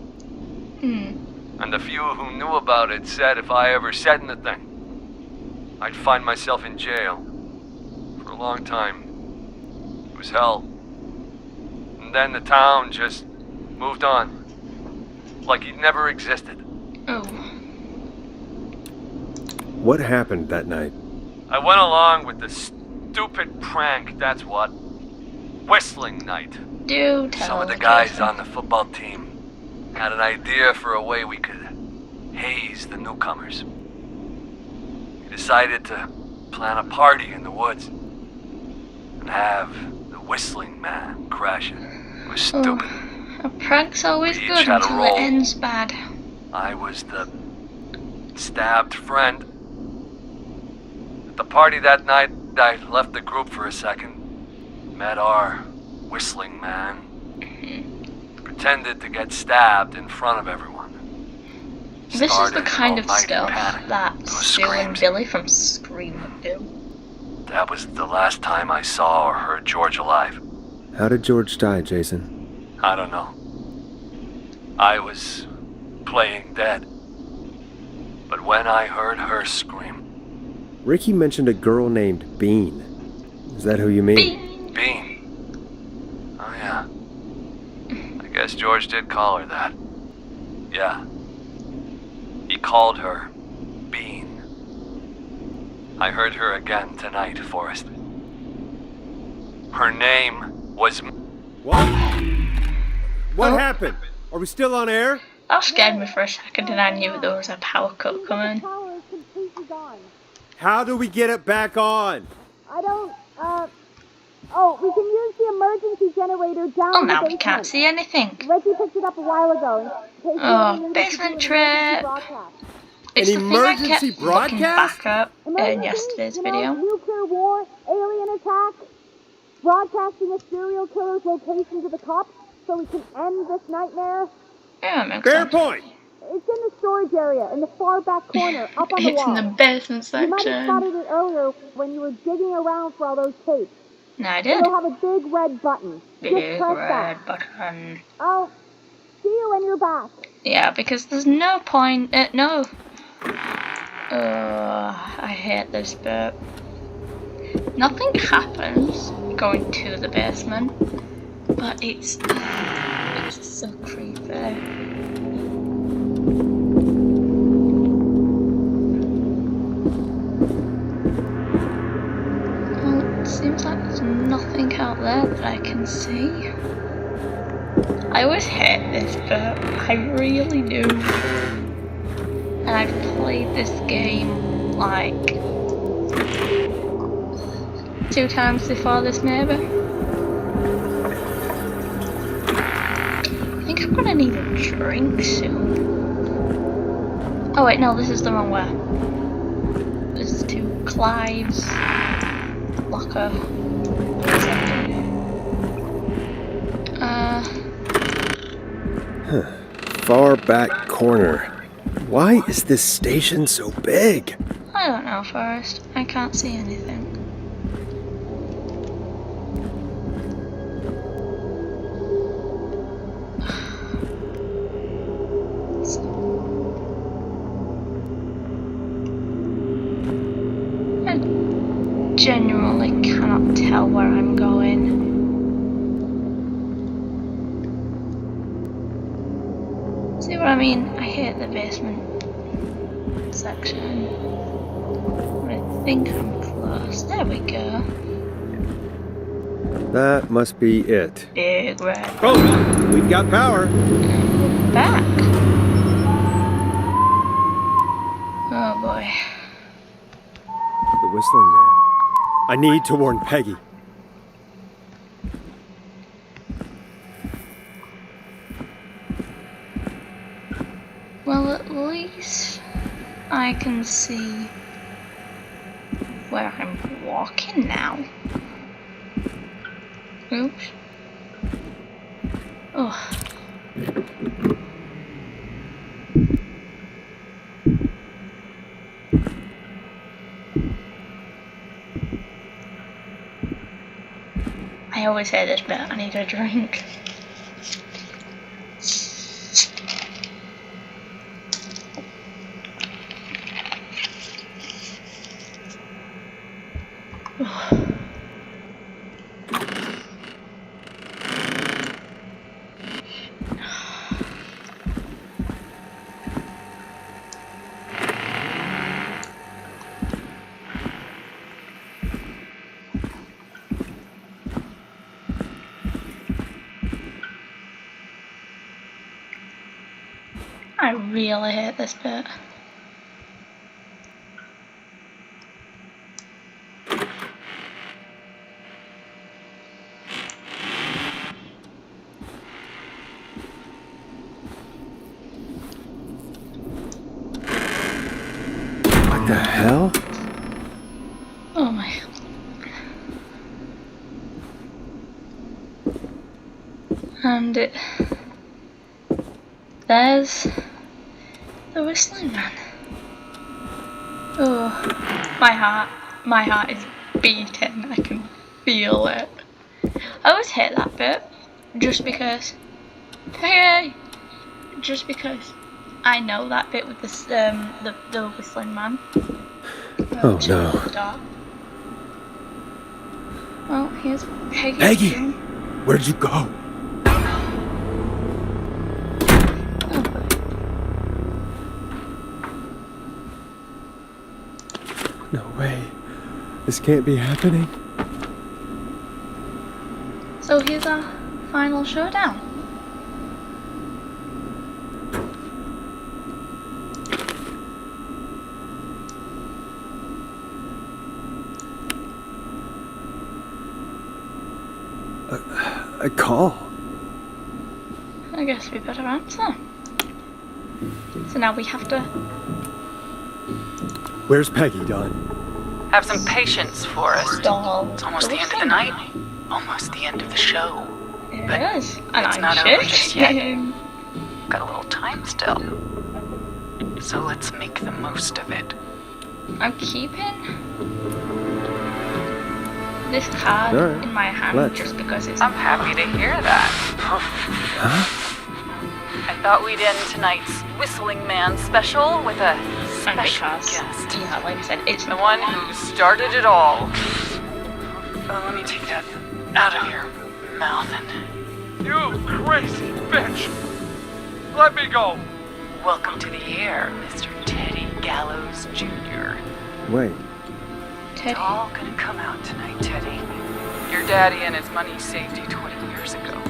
And the few who knew about it said if I ever said anything, I'd find myself in jail. For a long time. It was hell. And then the town just moved on. Like it never existed. Oh. What happened that night? I went along with the stupid prank, that's what. Whistling night. Do tell Some of the guys Jason. on the football team had an idea for a way we could haze the newcomers. We decided to plan a party in the woods and have the Whistling Man crash it. It was stupid. A prank's always We good each had a until role. it ends bad. I was the stabbed friend. At the party that night, I left the group for a second. Met our Whistling Man. Pretended to get stabbed in front of everyone. This is Started the an kind of almighty stuff panic. that Those Stu and screams. Billy from Scream would do. that was the last time I saw or heard George alive. How did George die, Jason? I don't know. I was playing dead. But when I heard her scream... Ricky mentioned a girl named Bean. Is that who you mean? Bean. Oh, yeah. I guess George did call her that. Yeah. He called her Bean. I heard her again tonight, Forrest. Her name was... What? What happened? Are we still on air? That scared me for a second and I knew there was a power cut coming. How do we get it back on? I don't, oh, we can use the emergency generator down Oh, in the now we basement. can't see anything. Reggie picked it up a while ago. Oh, basement trip. It's An the thing I kept emergency looking broadcast? back up in yesterday's video. Nuclear war, alien attack, broadcasting a serial killer's location to the cops so we can end this nightmare. Yeah, makes Fair sense. point. It's in the storage area, in the far back corner, up on the It's wall. in the basement You might have section. spotted it earlier when you were digging around for all those tapes. No, I did. It'll have a big red button. Big Just press red that. button. I'll see you when you're back. Yeah, because there's no point. No. I hate this bit. Nothing happens going to the basement, but it's so creepy. Seems like there's nothing out there that I can see. I always hate this bit, I really do. And I've played this game like 2 times before this maybe. I think I'm gonna need a drink soon. Oh wait, no, this is the wrong way. This is to Clive's locker. Far back corner. Why is this station so big? I don't know, Forrest. I can't see anything. I genuinely cannot tell where I'm going. See what I mean? I hate the basement section. I think I'm close. There we go. That must be it. Big red. Oh, we've got power. Back. Oh boy. The whistling man. I need to warn Peggy. Well, at least I can see where I'm walking now. Oops. Oh. I always say this bit, I need a drink. I really hate this bit. What the hell? Oh my. And there's the whistling man. Oh, my heart is beating. I can feel it. I always hate that bit, just because. Hey, just because I know that bit with this the whistling man. Oh no. Well, here's Peggy. Peggy, where'd you go? No way. This can't be happening. So here's our final showdown. A call. I guess we better answer. So now we have to. Where's Peggy, Don? Have some patience, Forrest. Stall. It's almost the end of the night. Almost the end of the show. It But is, and it's I'm not over just yet. shaking. Got a little time still. So let's make the most of it. I'm keeping this card Alright, in my hand let's. just because it's. I'm happy to hear that. Huh? I thought we'd end tonight's Whistling Man special with a And special because, guest. yeah, like I said, it's The one who started it all. Let me take that out of your mouth and You crazy bitch! Let me go! welcome to the air, Mr. Teddy Gallows Jr. Wait. Teddy. It's all gonna come out tonight, Teddy. Your daddy and his money saved you 20 years ago.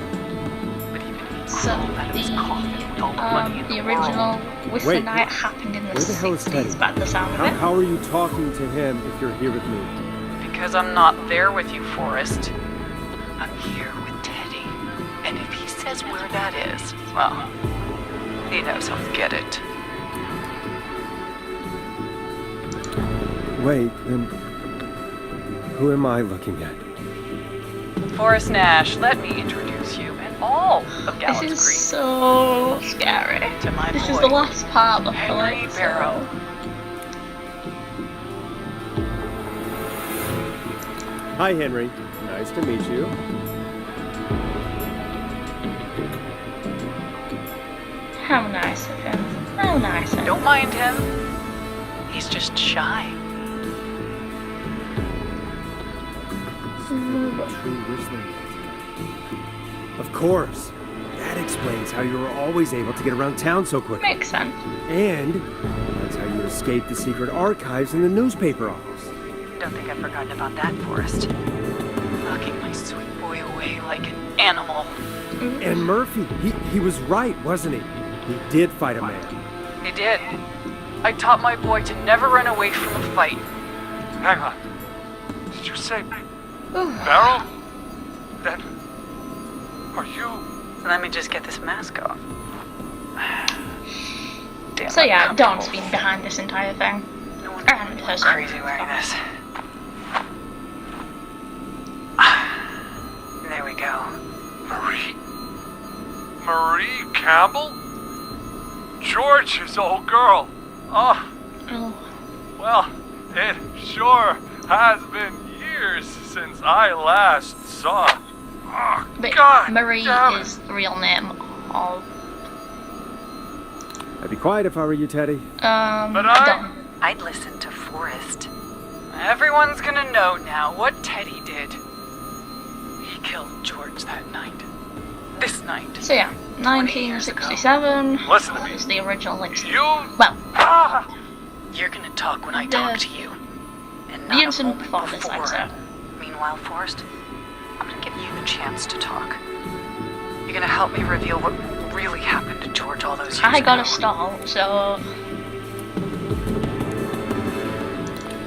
But even if he So crawled out of his coffin with all the money in the the original world, Whistling Wait, Night happened in the where the hell is 60s, Teddy? by the sound of it. How are you talking to him if you're here with me? because I'm not there with you, Forrest. I'm here with Teddy. And if he says where that is, well, he knows how to get it. Wait, then who am I looking at? Forrest Nash, let me introduce you and all of Gallows This is Green so scary. to my This boy, is the last part of Henry the Barrow. Hi, Henry. Nice to meet you. How nice of him. How nice of him. Don't mind him. He's just shy. True whistling. Of course. That explains how you were always able to get around town so quickly. Makes sense. And that's how you escaped the secret archives in the newspaper office. Don't think I've forgotten about that, Forrest. Locking my sweet boy away like an animal. And Murphy, he was right, wasn't he? He did fight a man. He did. I taught my boy to never run away from a fight. Hang on. Did you say Barrow? Then are you? Let me just get this mask off. Damn, So yeah, uncomfortable. Dawn's been behind this entire thing. No one And would her go crazy wearing this. There we go. Marie Campbell? George's old girl. Oh, Oh, well, it sure has been years since I last saw. Oh, but God Marie damn it. is the real name of I'd be quiet if I were you, Teddy. But I- Dawn. I'd listen to Forrest. Everyone's gonna know now what Teddy did. He killed George that night. This night. So yeah, 1967 Listen to me. is the original incident. You. Well, Ah! You're gonna talk when I talk to you. And not the a incident moment before this, I'd say. Meanwhile, Forrest, I'm gonna give you the chance to talk. You're gonna help me reveal what really happened to George all those years I ago. gotta stall, so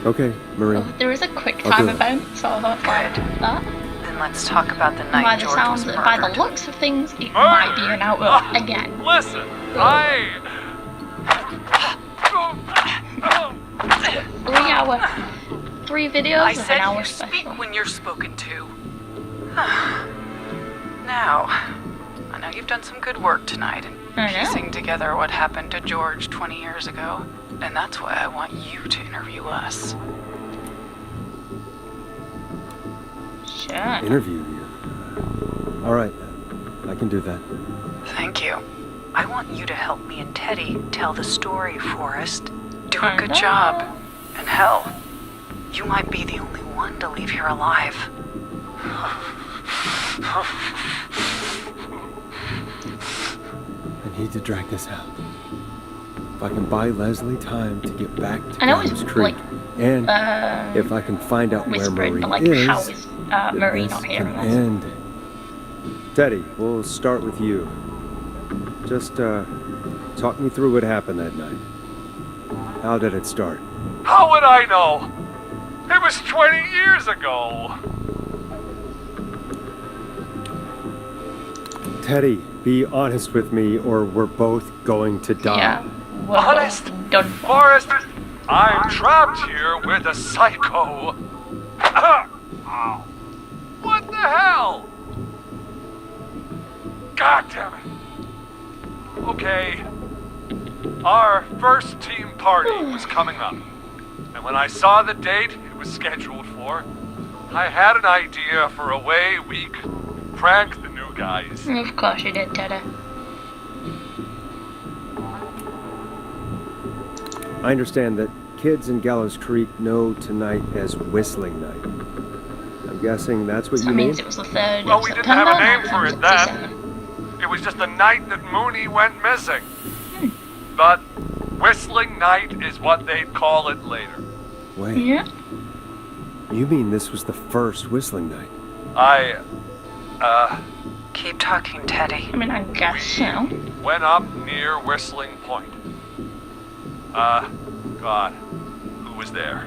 Okay, Marie. there is a quick I'll time do it. event, so hopefully Good. that. Then let's talk about the By night the George sounds, was by the murdered. looks of things, it might be an outlook again. Listen, Three videos I of said an hour you special. speak when you're spoken to. Now, I know you've done some good work tonight in I know. piecing together what happened to George 20 years ago, and that's why I want you to interview us. Sure. interview you. All right, I can do that. Thank you. I want you to help me and Teddy tell the story, Forrest. Do a good job. And hell, you might be the only one to leave here alive. I need to drag this out. If I can buy Leslie time to get back to I know Gallows it's Creek, like, and if I can find out where whispered, Marie but like, is, how is Marie this not can hearing us? end. Teddy, we'll start with you. Just talk me through what happened that night. How did it start? How would I know? It was 20 years ago. Teddy, be honest with me or we're both going to die. Yeah. We're Honest? both done for. Forrest, I'm trapped here with a psycho. What the hell? God damn it. Okay. Our first team party was coming up. And when I saw the date it was scheduled for, I had an idea for a way we could prank the new guys. Of course you did, Teddy. I understand that kids in Gallows Creek know tonight as Whistling Night. I'm guessing that's what you That mean? means it was the 3rd Well, of we didn't September, have a name for it then. 1957. It was just the night that Mooney went missing. But Whistling Night is what they'd call it later. Wait, Yeah. you mean this was the first Whistling Night? Keep talking, Teddy. I mean, I guess so. Went up near Whistling Point. God, who was there?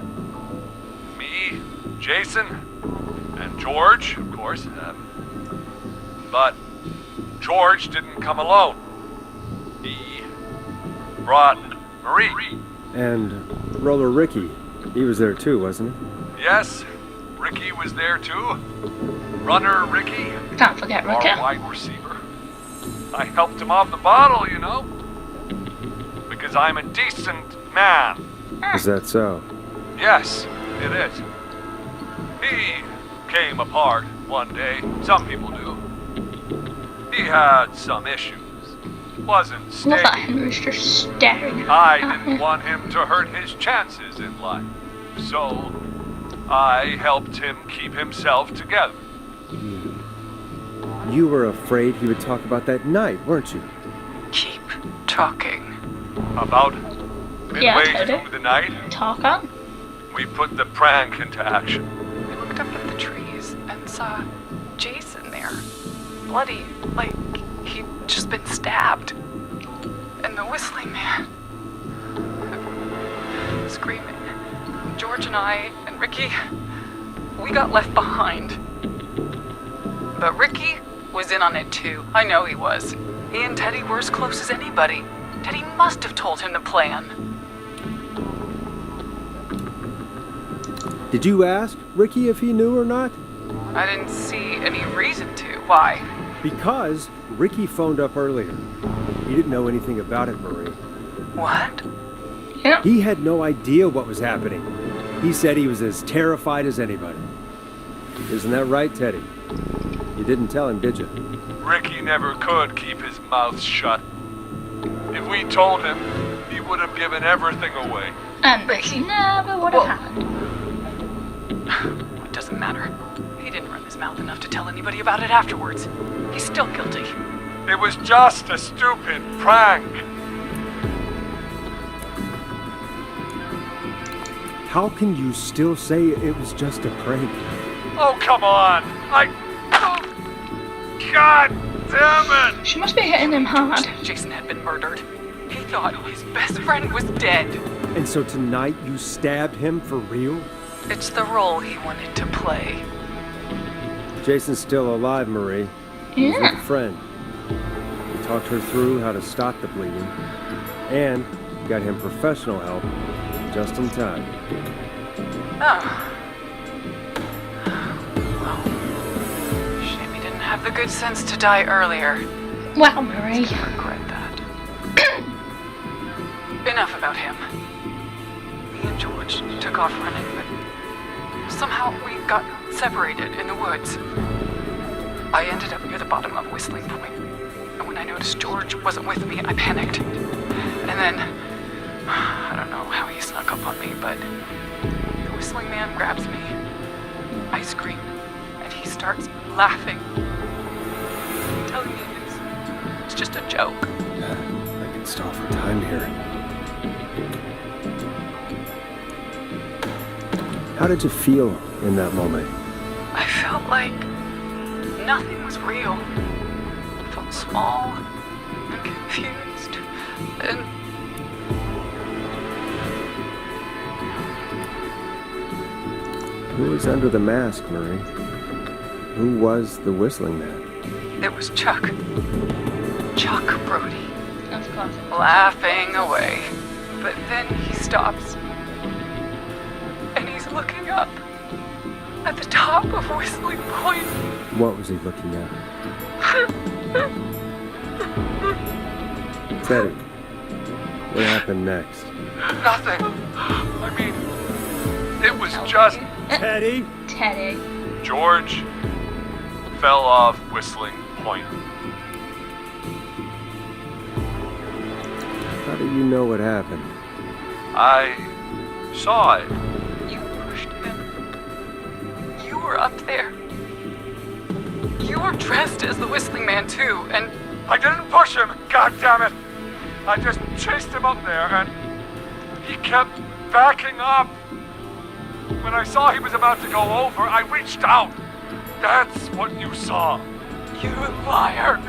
Me, Jason, and George, of course. But George didn't come alone. He brought Marie. And Roller Ricky, he was there too, wasn't he? Yes, Ricky was there too. Runner Ricky, Can't forget our Ricky. wide receiver. I helped him off the bottle, you know. Because I'm a decent man. Is that so? Yes, it is. He came apart one day. Some people do. He had some issues. Wasn't Love that stable. Henry's just staring I at didn't me. want him to hurt his chances in life. So, I helped him keep himself together. You were afraid he would talk about that night, weren't you? Keep talking. About Yeah, midway Teddy. through the night, Talk on. we put the prank into action. We looked up at the trees and saw Jason there. Bloody, like he'd just been stabbed. And the whistling man. Screaming. George and I and Ricky, we got left behind. But Ricky was in on it too. I know he was. He and Teddy were as close as anybody. Teddy must have told him the plan. Did you ask Ricky if he knew or not? I didn't see any reason to. Why? Because Ricky phoned up earlier. He didn't know anything about it, Marie. What? Yeah. He had no idea what was happening. He said he was as terrified as anybody. Isn't that right, Teddy? You didn't tell him, did you? Ricky never could keep his mouth shut. If we told him, he would have given everything away. And this never would have happened. It doesn't matter. He didn't run his mouth enough to tell anybody about it afterwards. He's still guilty. It was just a stupid prank. How can you still say it was just a prank? Oh, come on. Oh, God damn it. She must be hitting him hard. Jason had been murdered. He thought his best friend was dead. And so tonight you stabbed him for real? It's the role he wanted to play. Jason's still alive, Marie. He's with a Yeah. friend. We talked her through how to stop the bleeding. And got him professional help just in time. Oh. Well, shame he didn't have the good sense to die earlier. Well, Marie. I regret that. Enough about him. Me and George took off running, but somehow we got separated in the woods. I ended up near the bottom of Whistling Point, and when I noticed George wasn't with me, I panicked. And then, I don't know how he snuck up on me, but the Whistling Man grabs me. I scream, and he starts laughing, telling me it's just a joke. I can stall for time here. How did you feel in that moment? I felt like nothing was real. I felt small and confused and... Who was under the mask, Marie? Who was the Whistling Man? It was Chuck. Chuck Brody. Of course. Laughing away. But then he stops. And he's looking up at the top of Whistling Point. What was he looking at? Teddy, what happened next? Nothing. I mean, it was just... Teddy? Teddy. George fell off Whistling Point. How do you know what happened? I saw it. You pushed him. You were up there. You were dressed as the Whistling Man too, and... I didn't push him, goddammit! I just chased him up there, and he kept backing up. When I saw he was about to go over, I reached out. That's what you saw. You liar!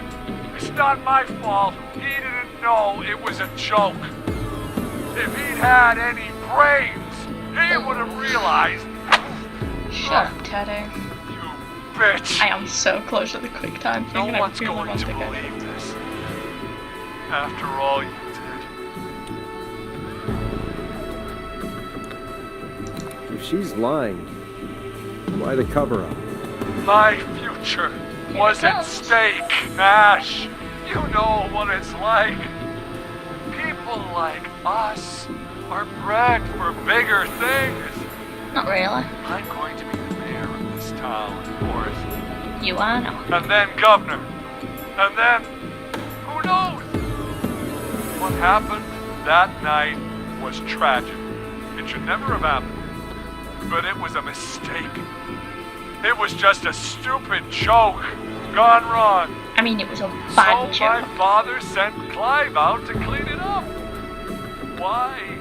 It's not my fault. He didn't know it was a joke. If he'd had any brains, he would have realized. Shut up, Teddy. You bitch! I am so close to the quick time thing, No and I one's really going want to to go. believe this. After all you did. If she's lying, why the cover-up? My future was at comes. stake, Nash. You know what it's like. People like us are bred for bigger things. Not really. I'm going to be the mayor of this town, Forrest. You are now. And then governor. And then, who knows? What happened that night was tragic. It should never have happened. But it was a mistake. It was just a stupid joke gone wrong. I mean, it was a bad So joke. my father sent Clive out to clean it up. Why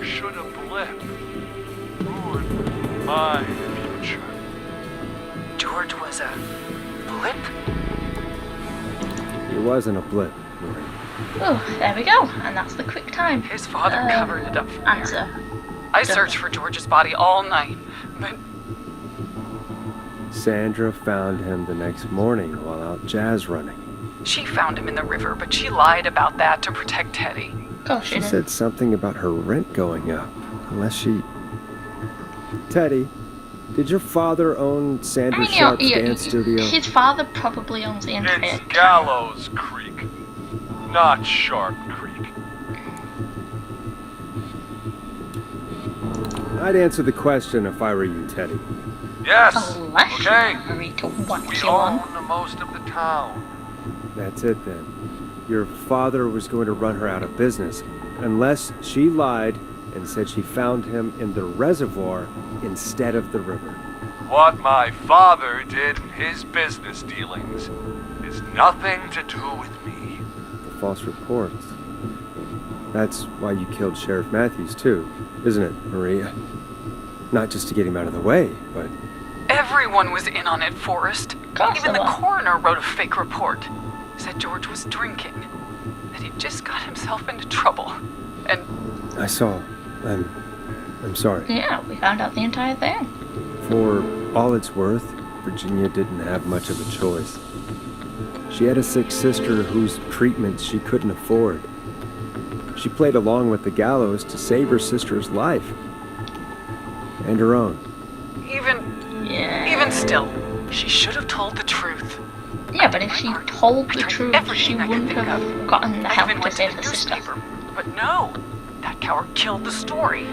should a blip ruin my future? George was a blip? It wasn't a blip, Marie. Oh, there we go. And that's the quick time. His father covered it up from there. Answer. I searched for George's body all night, but Sandra found him the next morning while out jazz running. she found him in the river, but she lied about that to protect Teddy. Gosh, She said something about her rent going up. Unless she... Teddy, did your father own Sandra Sharp's dance studio? His father probably owns the entire It's Gallows Creek, not Sharp Creek. I'd answer the question if I were you, Teddy. Yes, Unless okay. you marry to what We you want. own the most of the town. That's it then. Your father was going to run her out of business, unless she lied and said she found him in the reservoir instead of the river. What my father did in his business dealings is nothing to do with me. The false reports. That's why you killed Sheriff Matthews too, isn't it, Maria? Not just to get him out of the way, but... Everyone was in on it, Forrest. Course Even they the were. coroner wrote a fake report. Said George was drinking. That he'd just got himself into trouble. And I saw. I'm sorry. Yeah, we found out the entire thing. For all it's worth, Virginia didn't have much of a choice. She had a sick sister whose treatment she couldn't afford. She played along with the gallows to save her sister's life. And her own. even still, she should have told the truth. Yeah, but if she told the tried truth, she everything I could wouldn't think have of. gotten the I help even to went to save the the sister. newspaper. But no, that coward killed the story.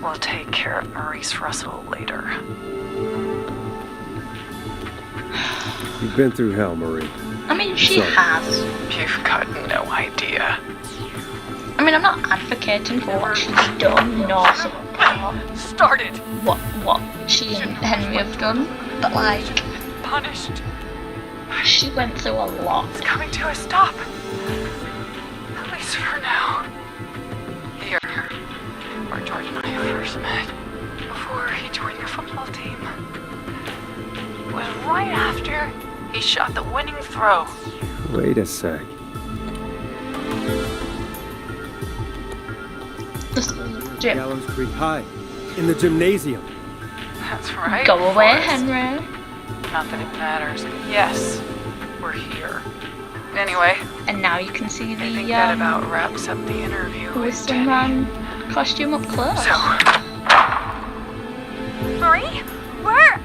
We'll take care of Maurice Russell later. You've been through hell, Marie. I mean, she has. You've got no idea. I mean, I'm not advocating for what she's done, nor Started. what she and Henry have done, but like, Punished. she went through a lot. It's coming to a stop. At least for now. Here, where George and I first met, before he joined your football team, was right after he shot the winning throw. Wait a sec. This gym. Gallows Creek High. In the gymnasium. That's right. Go away, Forrest. Henry. Not that it matters. Yes, we're here. Anyway, And now you can see I think the that about wraps up the interview with Whistling Teddy. Man costume up close. So, Marie? Where?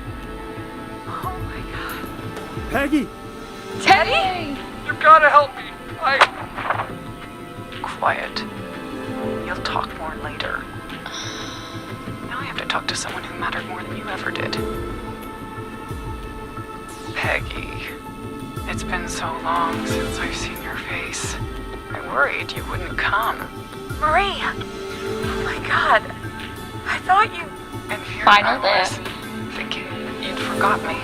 oh my god. Peggy! Teddy? You gotta help me. Quiet. You'll talk more later. Now I have to talk to someone who mattered more than you ever did. Peggy. It's been so long since I've seen your face. I worried you wouldn't come. Marie! Oh my god. I thought you... And here Final I was, day. thinking you'd forgot me.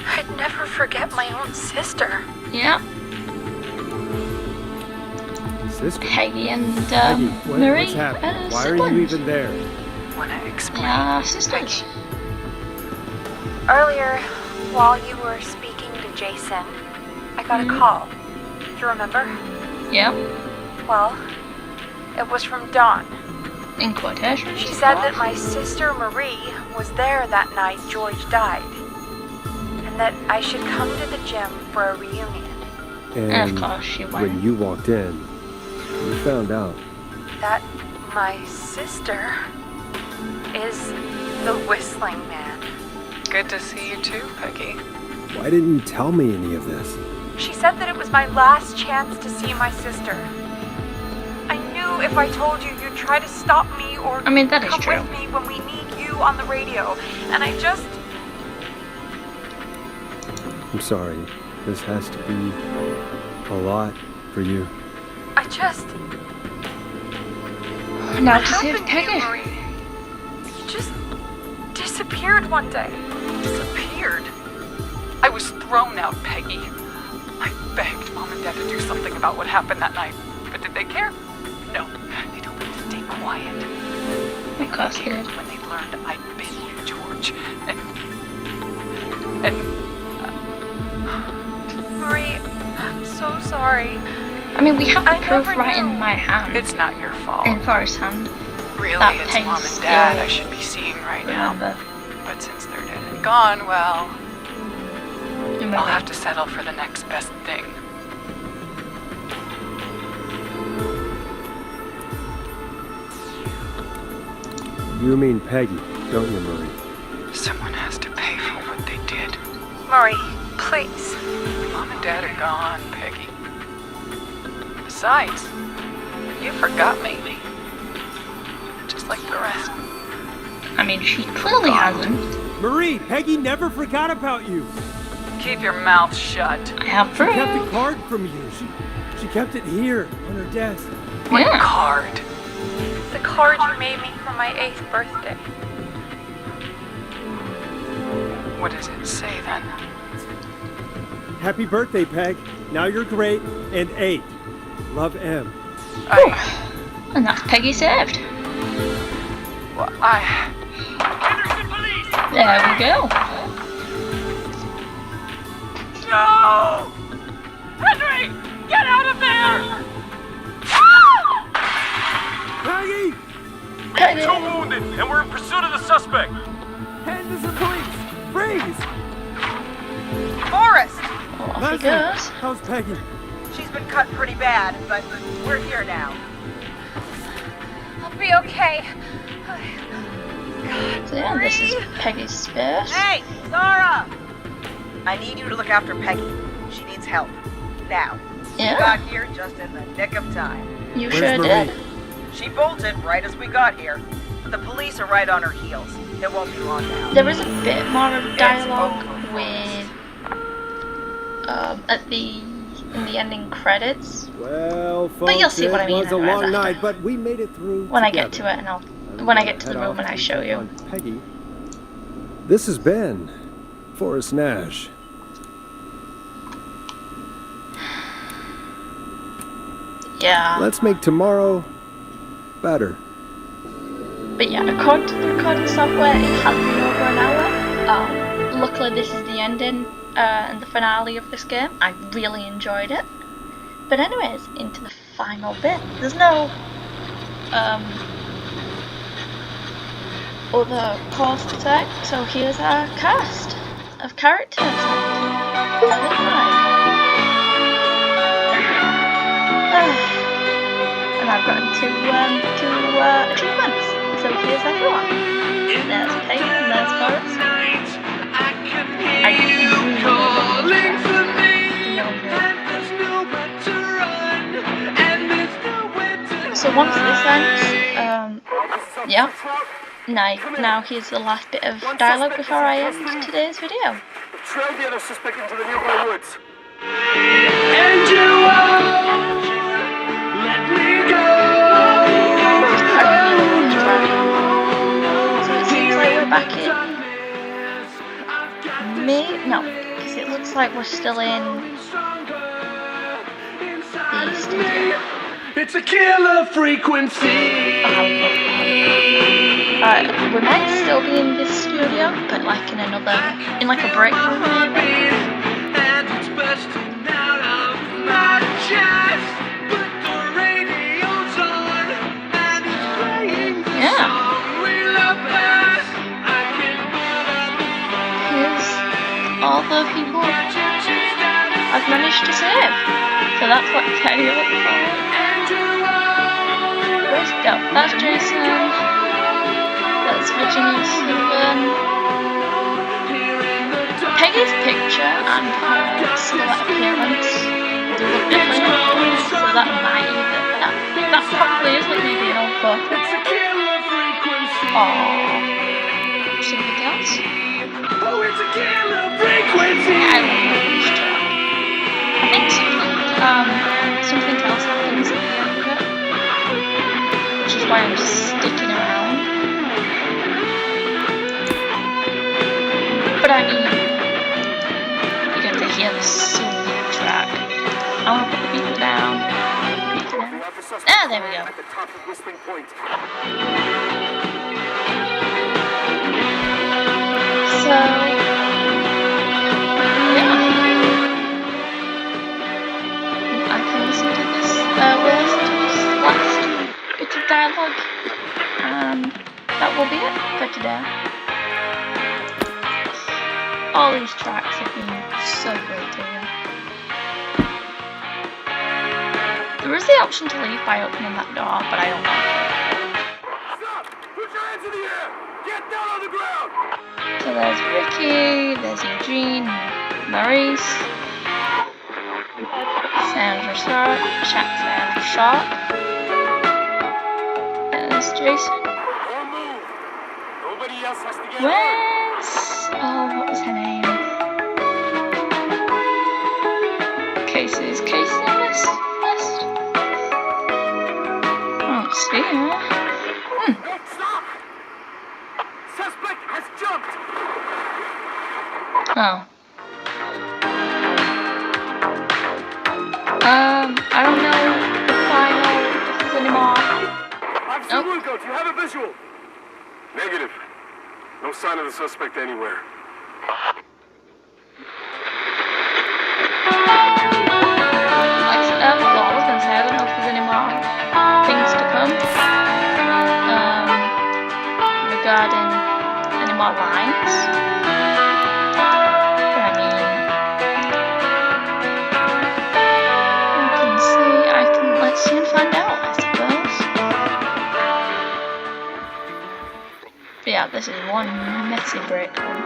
I'd never forget my own sister. Yeah, Sister? Peggy and Peggy, Marie. what's happening? Why are siblings. you even there? Wanna explain? Yeah, sisters. Earlier, while you were speaking to Jason, I got a call. Do you remember? Yeah, Well, it was from Dawn. in quotations. She said that my sister Marie was there that night George died. And that I should come to the gym for a reunion. And of course she when went. you walked in, you found out. That my sister is the Whistling Man. Good to see you too, Peggy. Why didn't you tell me any of this? She said that it was my last chance to see my sister. I knew if I told you, you'd try to stop me or I mean, that is come true. with me when we need you on the radio. And I just... I'm sorry. This has to be a lot for you. I just... Now What to save happened to you, Peggy. Marie? You just disappeared one day. Disappeared. I was thrown out, Peggy. I begged Mom and Dad to do something about what happened that night. But did they care? No. They told me to stay quiet. Of course they did. When they learned I'd been with George. And Marie, I'm so sorry. I mean, we have the I proof never right in knew. my hand. it's not your fault. In Forrest's hand. Really, that it's Peggy's Mom and Dad still- I should be seeing right now. Remember. But since they're dead and gone, well, Remember. I'll have to settle for the next best thing. You mean Peggy, don't you, Marie? Someone has to pay for what they did. Marie, please. Mom and Dad are gone, Peggy. Besides, you forgot me. Just like the rest. I mean, she clearly hasn't. Marie, Peggy never forgot about you. Keep your mouth shut. I have She proof. kept a card from you. She kept it here on her desk. What Yeah. card? The card you made me for my 8th birthday. What does it say then? Happy birthday, Peg. Now you're great and 8. Love, M. And that's Peggy saved. Well, There we go. No! Henry! Get out of there! Peggy! Peggy. Two wounded, and we're in pursuit of the suspect. Hand us the police! Freeze! Forrest! Off he Leslie, goes. how's Peggy? She's been cut pretty bad, but we're here now. I'll be okay. So yeah, this is Peggy's space. Hey, Zara! I need you to look after Peggy. She needs help. Now. Yeah. You got here just in the nick of time. You Where's sure Marie? did. She bolted right as we got here. The police are right on her heels. It won't be long now. There is a bit more of dialogue with in the ending credits. Well, folks, but you'll see what I mean. It was a long night, but we made it through when together. I get to it, and when I get to the room and I show you. Peggy. This has been Forrest Nash. Yeah. Let's make tomorrow better. But yeah, according to the recording software, it has been over an hour. Luckily, this is the ending and the finale of this game. I really enjoyed it. But anyways, into the final bit. There's no other course to take, so here's our cast of characters. And I've gotten two achievements. So here's everyone. There's Peggy and there's Forrest. So once this ends, yeah. Now here's the last bit of dialogue before I end today's video. Trail the other suspect into the nearby woods. And you won't let me go. So it seems like we're back in no, because it looks like we're still in the studio. It's a killer frequency. We might still be in this studio, but like in like a break room maybe. And it's bursting out of my chest, but the radio's on and it's playing the song we love best. I can Here's all the people I've managed to save. So that's what Teddy looks like. That's Jason. That's Virginia Sullivan. Peggy's picture and her silhouette appearance do look different, so that might be that probably is like maybe an old photo. Or something else. Oh, it's a killer frequency. I love this track. I think something else happens at the end of it, which is why I'm sticking around. But I mean, you get to hear the soothing track. I want to put the beat down. Ah, there we go. So, yeah. I can listen to this, we'll listen to this last bit of dialogue, and that will be it for today. All these tracks have been so great to hear. There is the option to leave by opening that door, but I don't want to. Stop! Put your hands in the air! Get down on the ground! So there's Ricky, there's Eugene, Maurice, Sandra Sharp, there's Jason. Nobody else has to get Where's what was her name? Casey's Casey in this list? I don't see her. Stop! Suspect has jumped! Oh. I don't know if I know if there's any more. Officer Wilco, do you have a visual? Negative. No sign of the suspect anywhere. Well, I was going to say, I don't know if there's any more things to come regarding any more lines. But I mean, let's soon find out, I suppose. But yeah, this is one messy break room.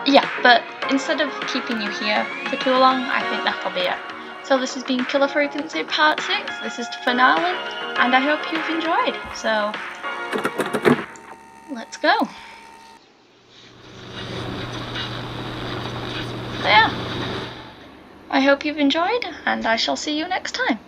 Yeah, but instead of keeping you here for too long, I think that'll be it. So this has been Killer Frequency Part 6. This is the finale, and I hope you've enjoyed. So, let's go. So yeah, I hope you've enjoyed, and I shall see you next time.